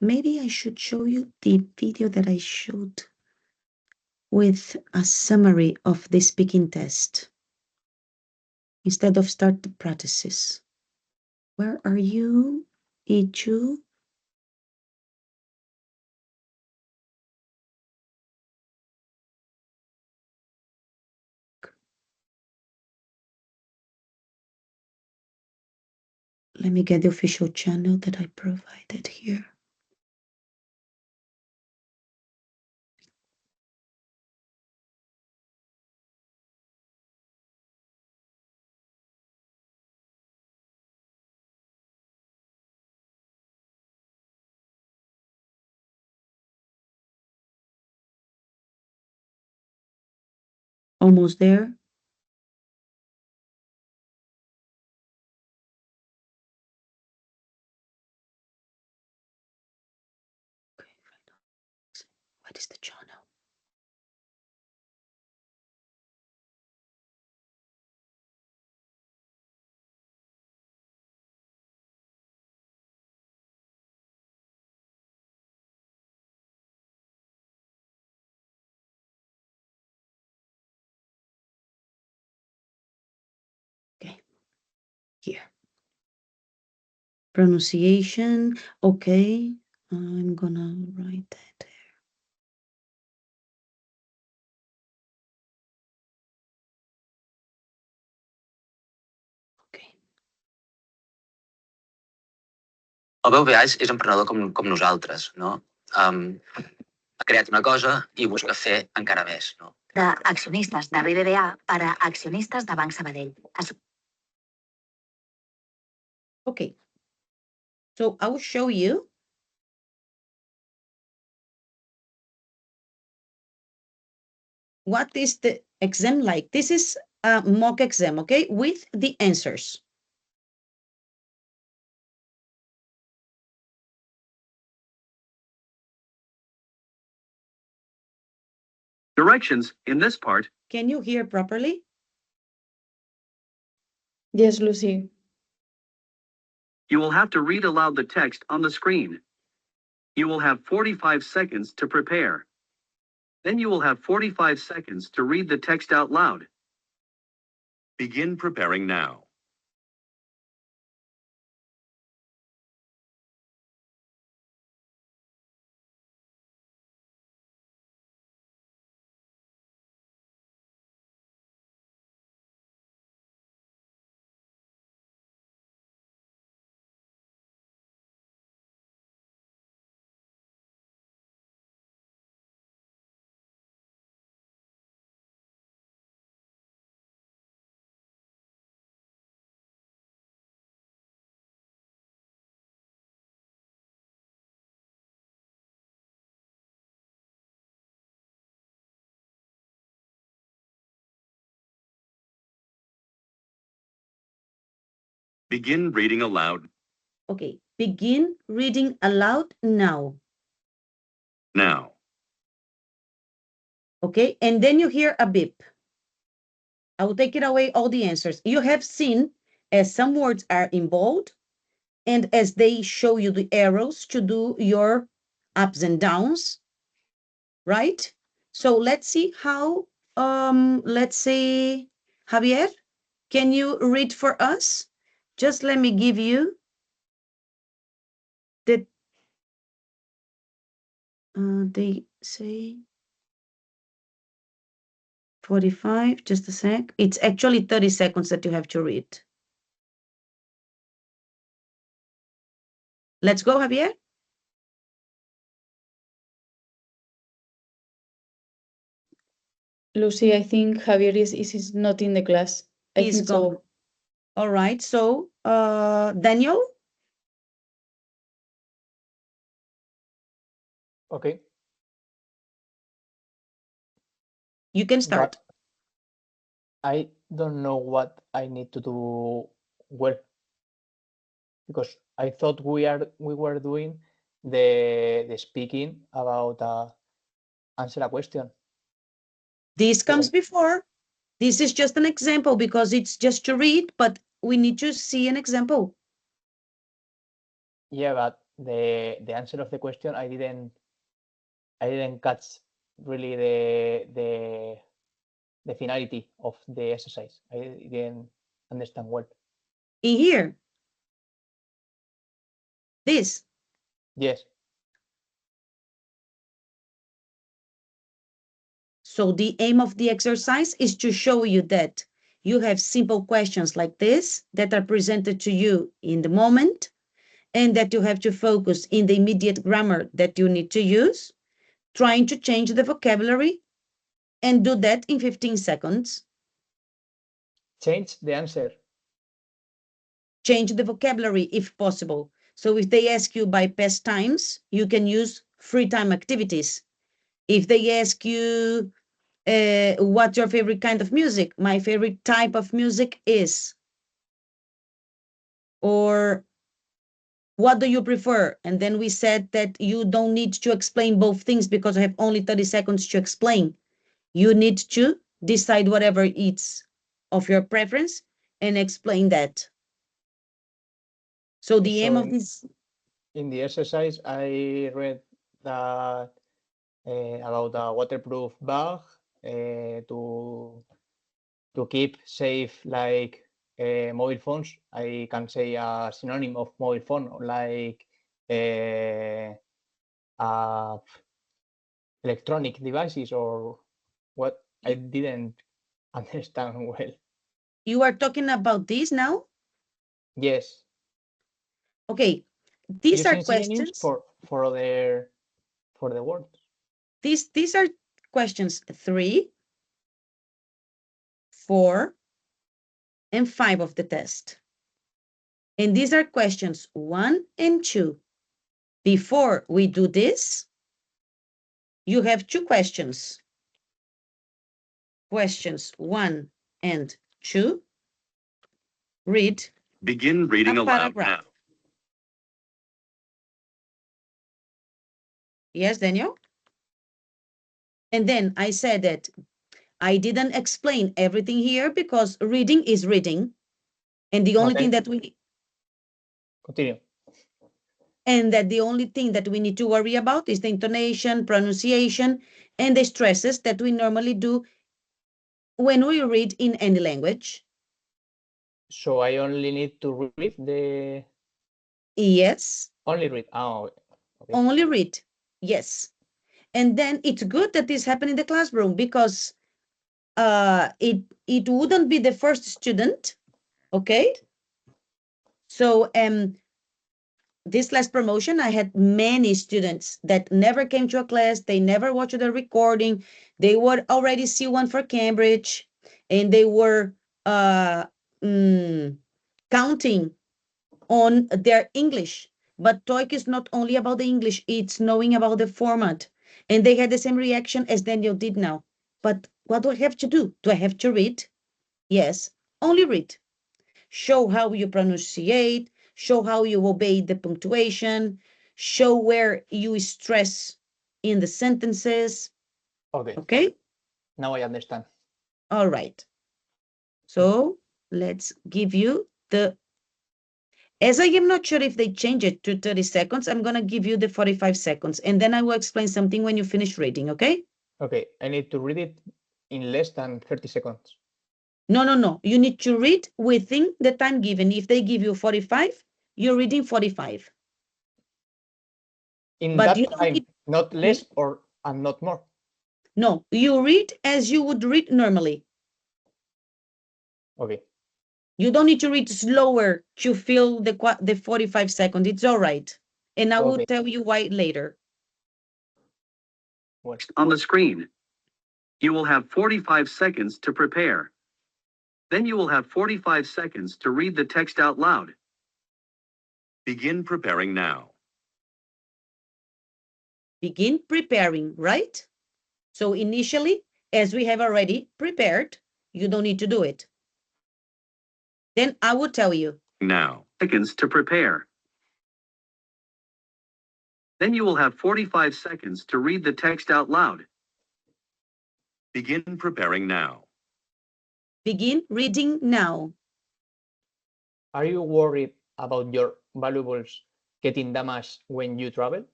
Maybe I should show you the video that I showed with a summary of the speaking test instead of start the practices. Where are you, Ichu? Let me get the official channel that I provided here. Almost there. Okay, what is the channel? Okay, here. Pronunciation, okay. I'm gonna write that there. El BBVA és emprenedor com nosaltres, no? Ha creat una cosa i busca fer encara més, no? D'accionistes de BBVA per a accionistes de Banc Sabadell. Okay. So I will show you what is the exam like. This is a mock exam, okay, with the answers. Directions in this part. Can you hear properly? Yes, Lucy. You will have to read aloud the text on the screen. You will have 45 seconds to prepare. Then you will have 45 seconds to read the text out loud. Begin preparing now. Begin reading aloud Okay, begin reading aloud now. now. Okay, and then you hear a beep. I will take it away all the answers. You have seen as some words are in bold and as they show you the arrows to do your ups and downs, right? So let's see how, let's say, Javier, can you read for us? Just let me give you the, they say 45, just a sec. It's actually 30 seconds that you have to read. Let's go, Javier. Lucy, I think Javier is not in the class. I He's think gone. so. All right, so Daniel, Okay. you can start. But I don't know what I need to do well, because I thought we were doing the speaking about answer a question. This comes before. This is just an example because it's just to read, but we need to see an example. Yeah, but the answer of the question I didn't catch really the finality of the exercise. I didn't understand well. In here, this. Yes. So the aim of the exercise is to show you that you have simple questions like this that are presented to you in the moment, and that you have to focus in the immediate grammar that you need to use, trying to change the vocabulary, and do that in 15 seconds. Change the answer. Change the vocabulary if possible. So if they ask you by past times, you can use free time activities. If they ask you, what's your favorite kind of music? My favorite type of music is. Or what do you prefer? And then we said that you don't need to explain both things because I have only 30 seconds to explain. You need to decide whatever it's of your preference and explain that. So the aim of this. In the exercise, I read that about a waterproof bag to keep safe, like mobile phones. I can say a synonym of mobile phone, like electronic devices, or what? I didn't understand well. You are talking about this now? Yes. Okay, these are using synonyms questions. for the words. These are questions 3, 4, and 5 of the test. And these are questions 1 and 2. Before we do this, you have 2 questions. Questions 1 and 2. Read Begin reading a aloud paragraph. now. Yes, Daniel? And then I said that I didn't explain everything here because reading is reading. And the only Okay. thing that we Continue. and that the only thing that we need to worry about is the intonation, pronunciation, and the stresses that we normally do when we read in any language. So I only need to read the. Yes. Only read. Oh, okay. Only read. Yes. And then it's good that this happened in the classroom because it wouldn't be the first student, okay? So this last promotion, I had many students that never came to a class, they never watched the recording, they were already C1 for Cambridge, and they were counting on their English. But TOEIC is not only about the English, it's knowing about the format. And they had the same reaction as Daniel did now. But what do I have to do? Do I have to read? Yes, only read. Show how you pronunciate, show how you obey the punctuation, show where you stress in the sentences. Okay. Okay? Now I understand. All right. So let's give you the, as I am not sure if they change it to 30 seconds, I'm going to give you the 45 seconds, and then I will explain something when you finish reading, okay? Okay, I need to read it in less than 30 seconds. No. You need to read within the time given. If they give you 45, you're reading 45. In But that you don't time, need, not less or and not more. no, you read as you would read normally. Okay. You don't need to read slower to fill the 45 seconds. It's all right. And I will tell you why later. On the screen. You will have 45 seconds to prepare. Then you will have 45 seconds to read the text out loud. Begin preparing now. Begin preparing, right? So initially, as we have already prepared, you don't need to do it. Then I will tell you. Now. Seconds to prepare. Then you will have 45 seconds to read the text out loud. Begin preparing now. Begin reading now. Are you worried about your valuables getting damaged when you travel?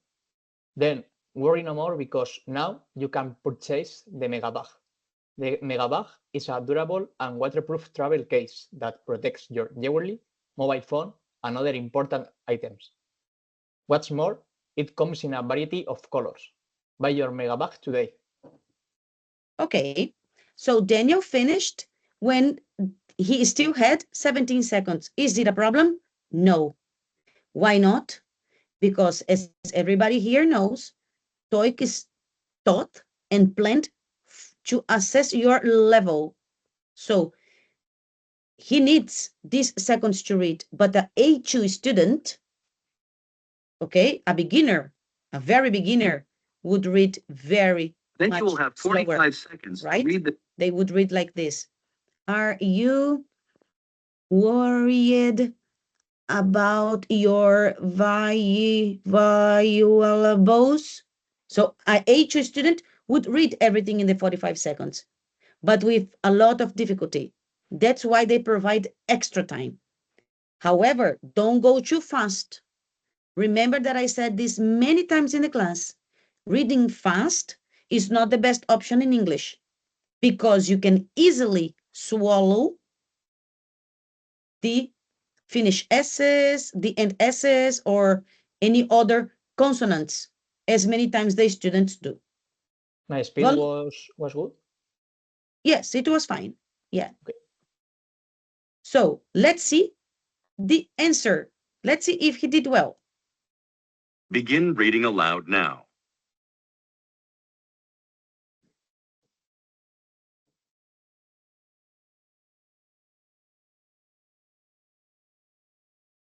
Then worry no more because now you can purchase the Mega Bag. The Mega Bag is a durable and waterproof travel case that protects your jewelry, mobile phone, and other important items. What's more, it comes in a variety of colors. Buy your Mega Bag today. Okay, so Daniel finished when he still had 17 seconds. Is it a problem? No. Why not? Because as everybody here knows, TOEIC is taught and planned to assess your level. So he needs these seconds to read, but the A2 student, okay, a beginner, a very beginner, would read very Then much you will have 45 slower, seconds right? to read the. They would read like this. Are you worried about your valuables? So an A2 student would read everything in the 45 seconds, but with a lot of difficulty. That's why they provide extra time. However, don't go too fast. Remember that I said this many times in the class. Reading fast is not the best option in English because you can easily swallow the Finnish S's, the end S's, or any other consonants, as many times the students do. My speed Well, was good? yes, it was fine. Yeah. Okay. So let's see the answer. Let's see if he did well. Begin reading aloud now.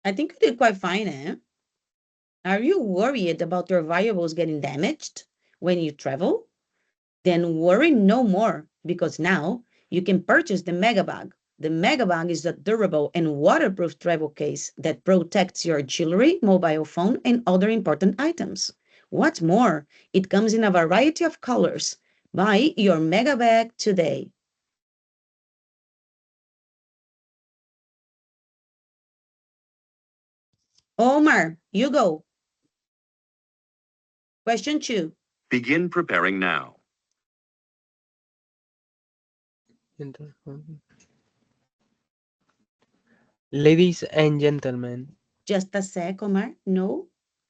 I think you did quite fine, eh? Are you worried about your valuables getting damaged when you travel? Then worry no more, because now you can purchase the Mega Bag. The Mega Bag is a durable and waterproof travel case that protects your jewelry, mobile phone, and other important items. What's more, it comes in a variety of colors. Buy your Mega Bag today. Omar, you go. Question 2. Begin preparing now. Ladies and gentlemen. Just a sec, Omar. No,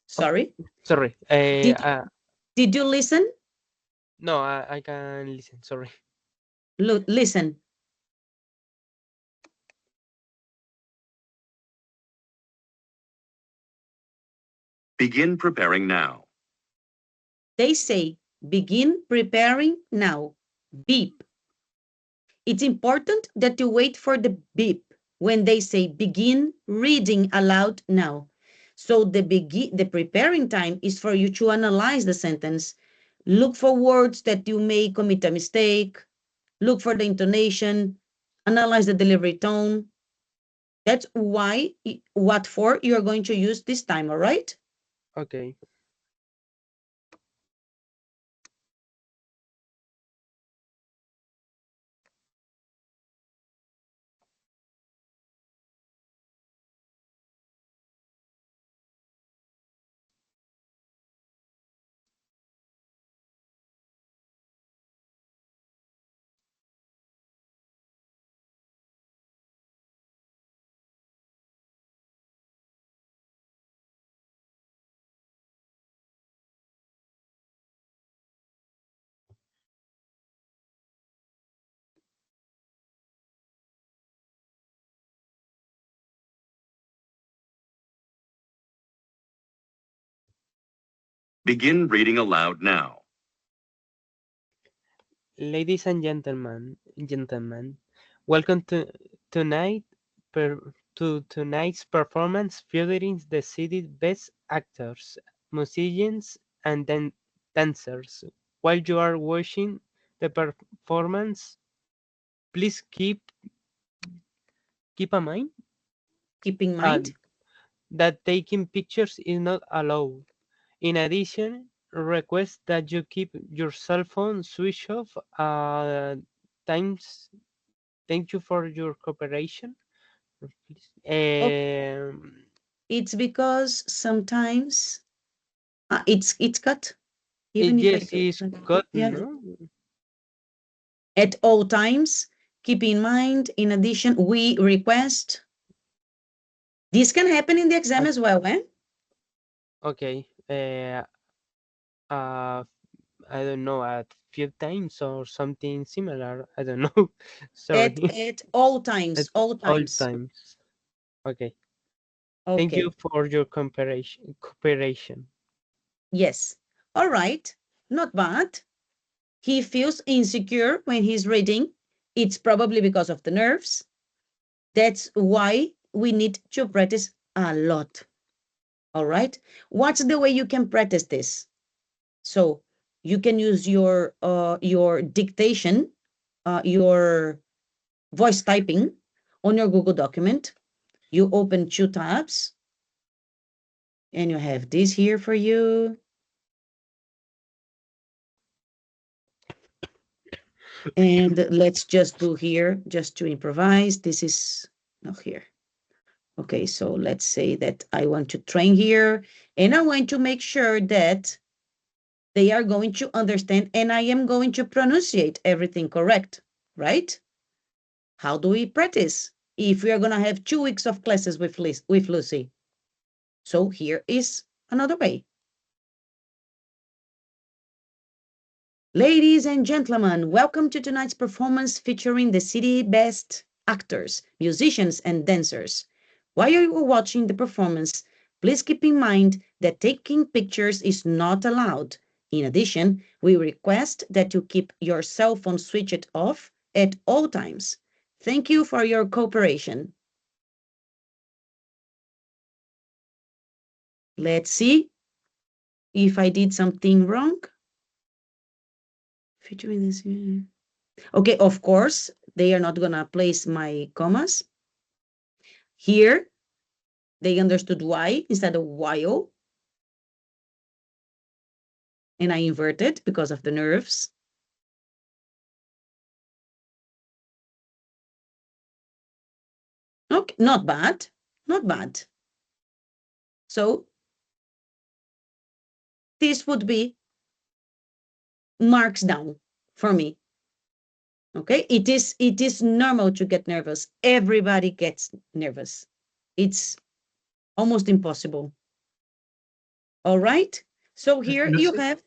sorry. Sorry. Did you listen? No, I can listen. Sorry. Look, listen. Begin preparing now. They say, begin preparing now. Beep. It's important that you wait for the beep when they say begin reading aloud now. So the preparing time is for you to analyze the sentence. Look for words that you may commit a mistake. Look for the intonation. Analyze the delivery tone. That's what for you're going to use this time, all right? Okay. Begin reading aloud now. Ladies and gentlemen, welcome to tonight's performance featuring the city's best actors, musicians, and dancers. While you are watching the performance, please keep in mind. Keep in mind that taking pictures is not allowed. In addition, request that you keep your cell phone switched off times. Thank you for your cooperation. It's because sometimes it's cut. Even if I yes, it's cut, yeah. no? At all times, keep in mind, in addition, we request. This can happen in the exam as well, eh? Okay. I don't know, a few times or something similar. I don't know. Sorry. At all times, At all times. all times. Okay. Okay. Thank you for your cooperation. Yes. All right. Not bad. He feels insecure when he's reading. It's probably because of the nerves. That's why we need to practice a lot. All right. What's the way you can practice this? So you can use your dictation, your voice typing on your Google document. You open 2 tabs and you have this here for you. And let's just do here, just to improvise. This is not here. Okay, so let's say that I want to train here and I want to make sure that they are going to understand and I am going to pronunciate everything correct, right? How do we practice if we are going to have 2 weeks of classes with Lucy? So here is another way. Ladies and gentlemen, welcome to tonight's performance featuring the city best actors, musicians, and dancers. While you are watching the performance, Please keep in mind that taking pictures is not allowed. In addition, we request that you keep your cell phone switched off at all times. Thank you for your cooperation. Let's see if I did something wrong. Featuring this. Okay, of course, they are not gonna place my commas. Here, they understood why instead of while. And I inverted because of the nerves. Okay, not bad, not bad. So this would be marks down for me. Okay, it is normal to get nervous. Everybody gets nervous. It's almost impossible. All right. So here you Lucy, have,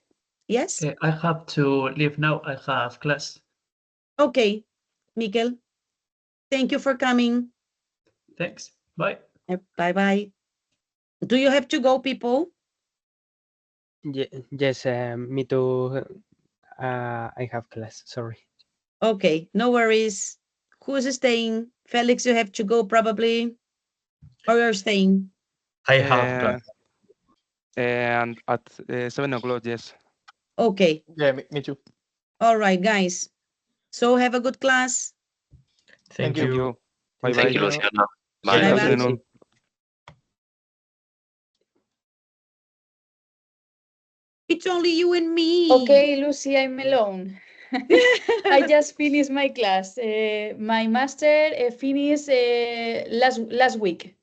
yes. I have to leave now. I have class. Okay, Mikel. Thank you for coming. Thanks. Bye. Bye-bye. Do you have to go, people? Yes, me too. I have class. Sorry. Okay, no worries. Who's staying? Felix, you have to go probably. Or you're staying? I have class. And at 7 o'clock, yes. Okay. Yeah, me too. All right, guys. So have a good class. Thank Thank you. you. Bye Thank bye. you, Luciano. See you in the Bye-bye. afternoon. It's only you and me. Okay, Lucy, I'm alone. I just finished my class. My master finished last week.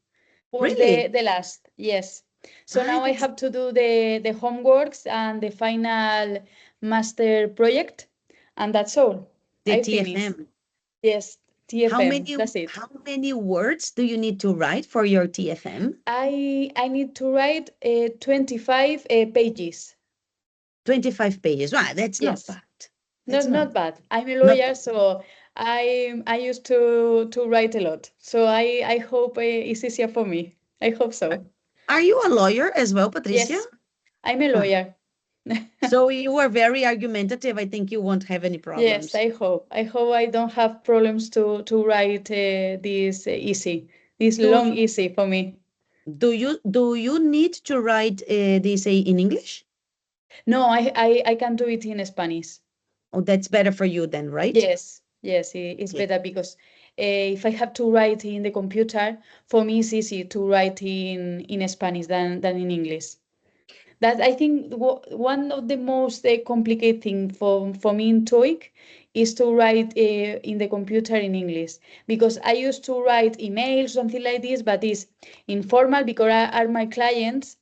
Was Really? the last, yes. So now I that's- have to do the homeworks and the final master project, and that's all. The I finished. TFM. Yes, TFM. That's it. How many words do you need to write for your TFM? I need to write 25 pages. 25 pages. Wow, that's not Yes. bad. No, That's not bad. I'm a not lawyer, bad. so I used to write a lot. So I hope it's easier for me. I hope so. Are you a lawyer as well, Patricia? Yes, I'm a lawyer. So you are very argumentative. I think you won't have any problems. Yes, I hope. I hope I don't have problems to write this easy. This long easy for me. Do you need to write this in English? No, I can do it in Spanish. Oh, that's better for you then, right? Yes, yes, it's better because if I have to write in the computer, for me it's easy to write in Spanish than in English. That I think one of the most complicated thing for me in TOEIC is to write in the computer in English, because I used to write emails, something like this, but it's informal because are my clients.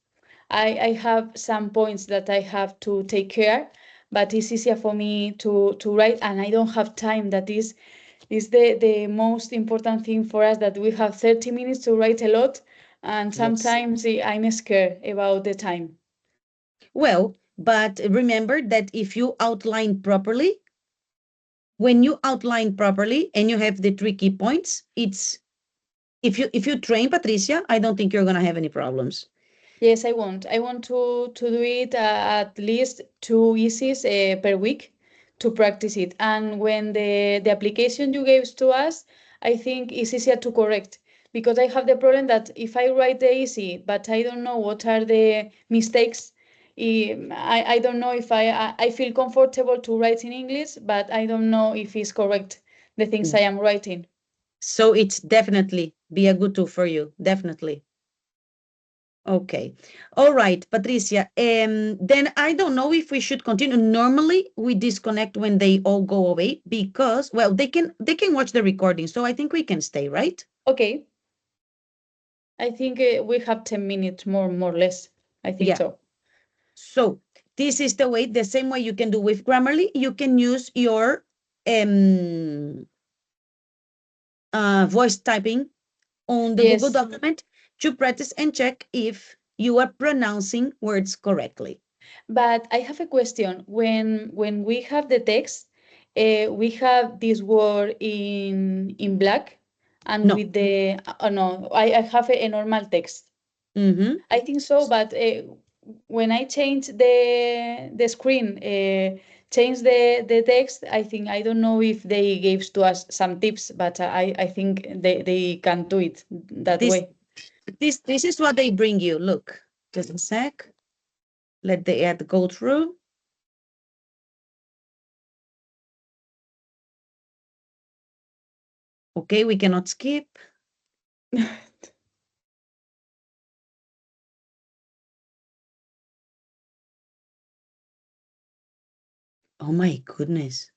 I have some points that I have to take care, but it's easier for me to write, and I don't have time. That is the most important thing for us, that we have 30 minutes to write a lot, and Yes. sometimes I'm scared about the time. Well, but remember that if you outline properly, when you outline properly and you have the 3 key points, it's if you train Patricia, I don't think you're gonna have any problems. Yes, I want. I want to do it at least 2 essays per week to practice it. And when the application you gave to us, I think it's easier to correct, because I have the problem that if I write the essay, but I don't know what are the mistakes, I don't know if I feel comfortable to write in English, but I don't know if it's correct, the things I am writing. So it's definitely be a good tool for you, definitely. Okay. All right, Patricia. Then I don't know if we should continue. Normally we disconnect when they all go away because, well, they can watch the recording. So I think we can stay, right? Okay. I think we have 10 minutes more or less. I think Yeah. so. So this is the same way you can do with Grammarly. You can use your voice typing on the Google document to practice and check if you are pronouncing words correctly. But I have a question. When we have the text, we have this word in black, and No. with the no, I have a normal text. I think so, but when I change the screen, change the text, I don't know if they gave to us some tips, but I think they can do it that way. This is what they bring you. Look, just a sec. Let the ad go through. Okay, we cannot skip. Oh my goodness.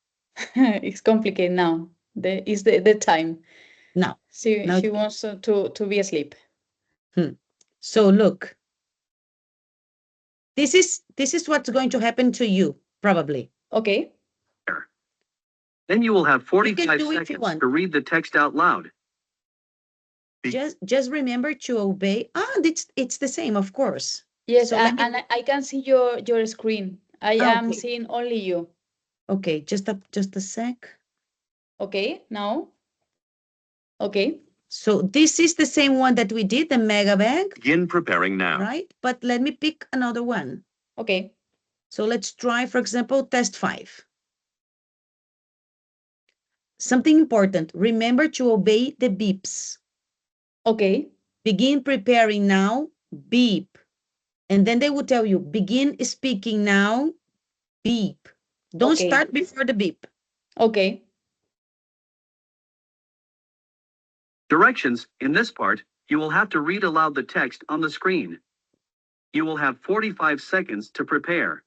It's complicated now. It's the time. Now. She wants to be asleep. So look. This is what's going to happen to you, probably. Okay. Then you will have 45 seconds to read the text out loud. Just remember to obey. It's the same, of course. Yes, so and I can see your screen. I am seeing only you. Okay, just a sec. Okay, now. Okay. So this is the same one that we did, the mega bag. Begin preparing now. Right, but let me pick another one. Okay. So let's try, for example, test 5. Something important, remember to obey the beeps. Okay. Begin preparing now, beep. And then they will tell you, begin speaking now, beep. Don't start before the beep. Okay. Directions. In this part, you will have to read aloud the text on the screen. You will have 45 seconds to prepare.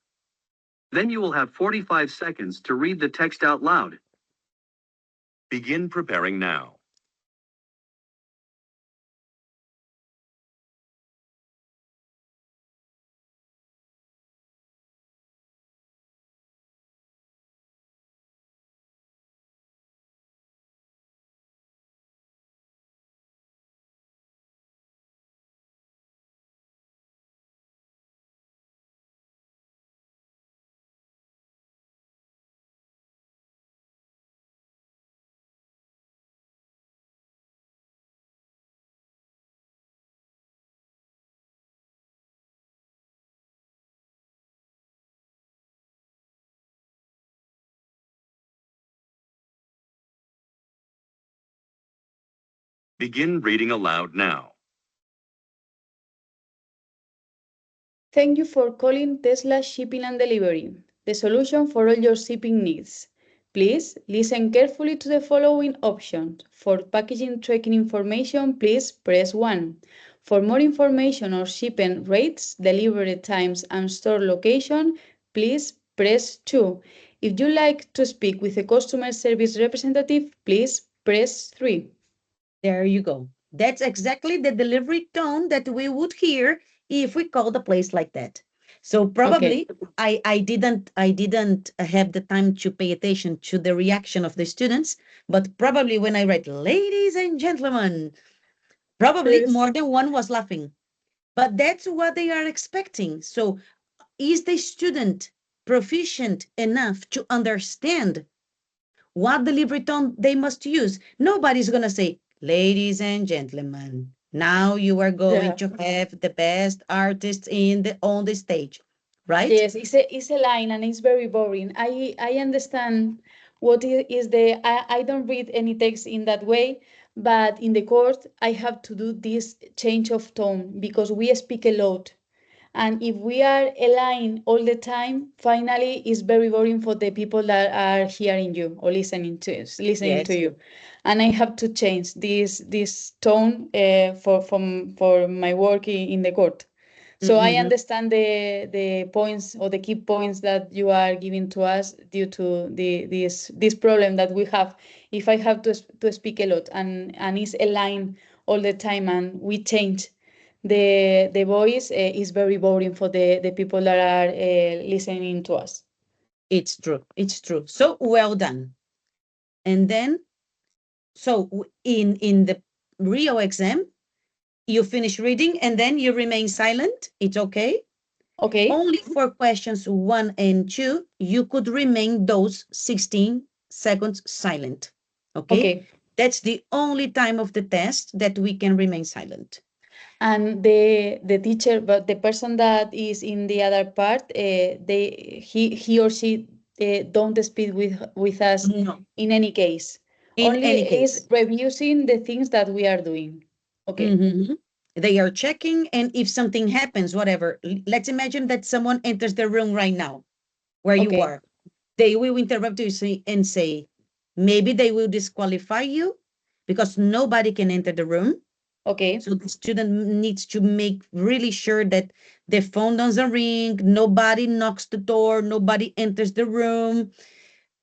Then you will have 45 seconds to read the text out loud. Begin preparing now. Begin reading aloud now. Thank you for calling Tesla Shipping and Delivery, the solution for all your shipping needs. Please listen carefully to the following options. For packaging tracking information, please press 1. For more information on shipping rates, delivery times, and store location, please press 2. If you'd like to speak with a customer service representative, please press 3. There you go. That's exactly the delivery tone that we would hear if we called a place like that. So probably I didn't have the time to pay attention to the reaction of the students, but probably when I read ladies and gentlemen, probably more than one was laughing. But that's what they are expecting. So is the student proficient enough to understand what delivery tone they must use? Nobody's going to say, ladies and gentlemen, now you are going to have the best artists on the stage, right? Yes, it's a line and it's very boring. I understand what is I don't read any text in that way, but in the court I have to do this change of tone because we speak a lot. And if we are aligned all the time, finally it's very boring for the people that are hearing you or listening to you. And I have to change this tone for my work in the court. So I understand the points or the key points that you are giving to us due to this problem that we have. If I have to speak a lot and it's a line all the time and we change the voice, is very boring for the people that are listening to us. It's true. It's true. So well done. And then, so in the real exam, you finish reading and then you remain silent. It's okay. Okay. Only for questions 1 and 2, you could remain those 16 seconds silent. Okay? That's the only time of the test that we can remain silent. And the teacher, but the person that is in the other part, he or she don't speak with us No, in any case. in Only any is case. reviewing the things that we are doing. Okay. Mhm. They are checking, and if something happens, whatever, let's imagine that someone enters the room right now where you Okay. are. They will interrupt you and say, maybe they will disqualify you because nobody can enter the room. Okay. So the student needs to make really sure that the phone doesn't ring, nobody knocks the door, nobody enters the room.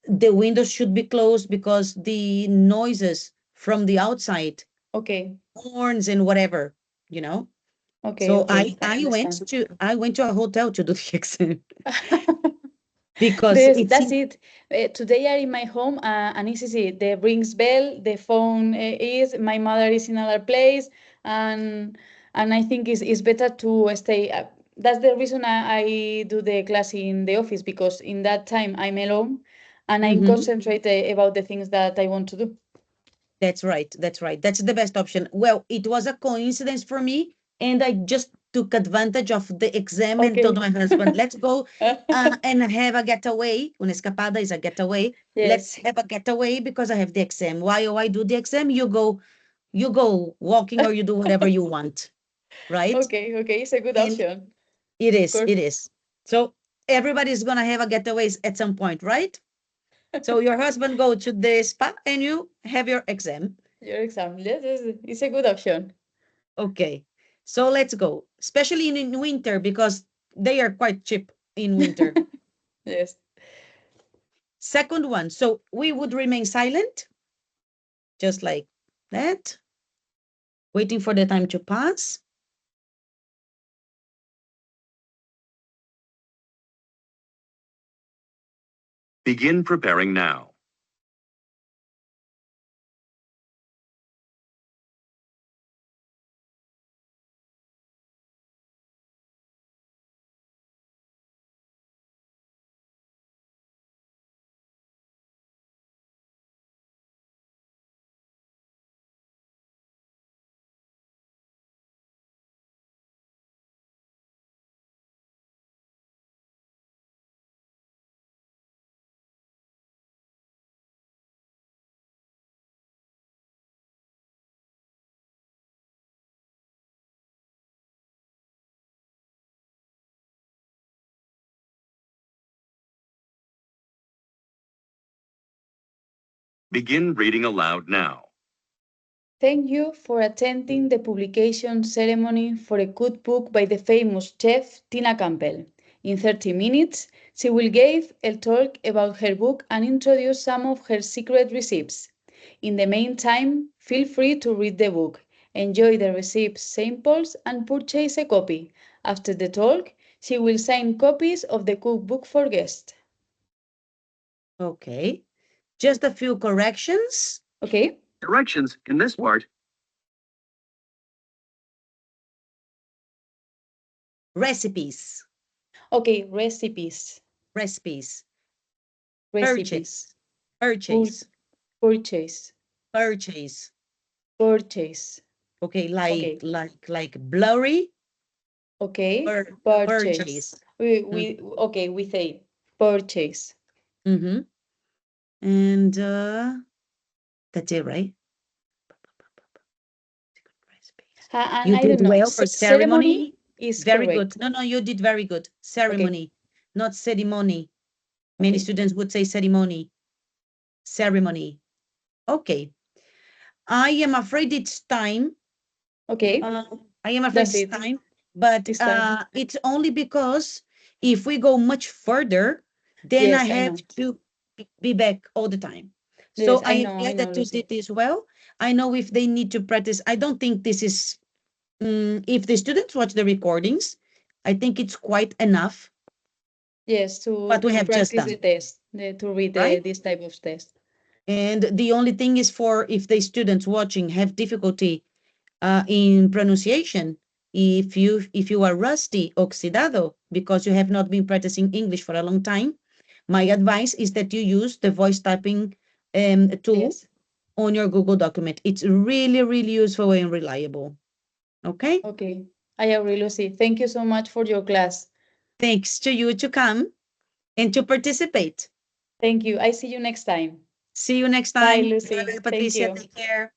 The windows should be closed because the noises from the outside, Okay. horns and whatever, you know. Okay. So Okay. I went understand. to a hotel to do the exam because it's That's it. Today I'm in my home, and it's easy. The rings bell, the phone is, my mother is in another place, and I think it's better to stay. That's the reason I do the class in the office, because in that time I'm alone, and I'm Mhm. concentrated about the things that I want to do. That's right. That's right. That's the best option. Well, it was a coincidence for me, and I just took advantage of the exam and told Okay. my husband, let's go and have a getaway. Una escapada is a getaway. Let's Yes. have a getaway because I have the exam. While I do the exam, you go walking or you do whatever you want, right? Okay. Okay. It's a good And option. it Of is, course. it is. So everybody's gonna have a getaways at some point, right? So your husband go to the spa and you have your exam. Your exam. Yes, yes, it's a good option. Okay, so let's go, especially in winter because they are quite cheap in winter. Yes. Second one, so we would remain silent, just like that, waiting for the time to pass. Begin preparing now. Begin reading aloud now. Thank you for attending the publication ceremony for a cookbook by the famous chef Tina Campbell. In 30 minutes, she will give a talk about her book and introduce some of her secret recipes. In the meantime, feel free to read the book, enjoy the recipe samples, and purchase a copy. After the talk, she will sign copies of the cookbook for guests. Okay, just a few corrections. Okay. Directions in this part. Recipes, Okay, recipes. recipes, Recipes. purchase, Purchase. purchase. Purchase. Okay, Okay. like blurry, Okay. purchase. Purchase. We say purchase. Mm-hmm. And that's it, right? And You I don't did know. well for Ceremony ceremony. is Very correct. good. No, you did very good. Okay. Ceremony, not ceremony. Many Okay. students would say ceremony. Ceremony. Okay. I am afraid it's time. Okay. I am afraid That's it's it. time, but It's time. it's only because if we go much further, then I Yes, I have know. to be back all the time. So Yes, I I am know. I glad know, that you Lucy. did this well. I know if they need to practice, I don't think this is, if the students watch the recordings, I think it's quite enough Yes, what we to have just practice the done, test, to read right? this type of test. And the only thing is for if the students watching have difficulty in pronunciation, if you are rusty, oxidado, because you have not been practicing English for a long time, my advice is that you use the voice typing tool Yes. on your Google document. It's really, really useful and reliable. Okay? Okay. I agree, Lucy. Thank you so much for your class. Thanks to you to come and to participate. Thank you. I see you next time. See you next Bye, time. Lucy. Bye, Thank Patricia. you. Take care.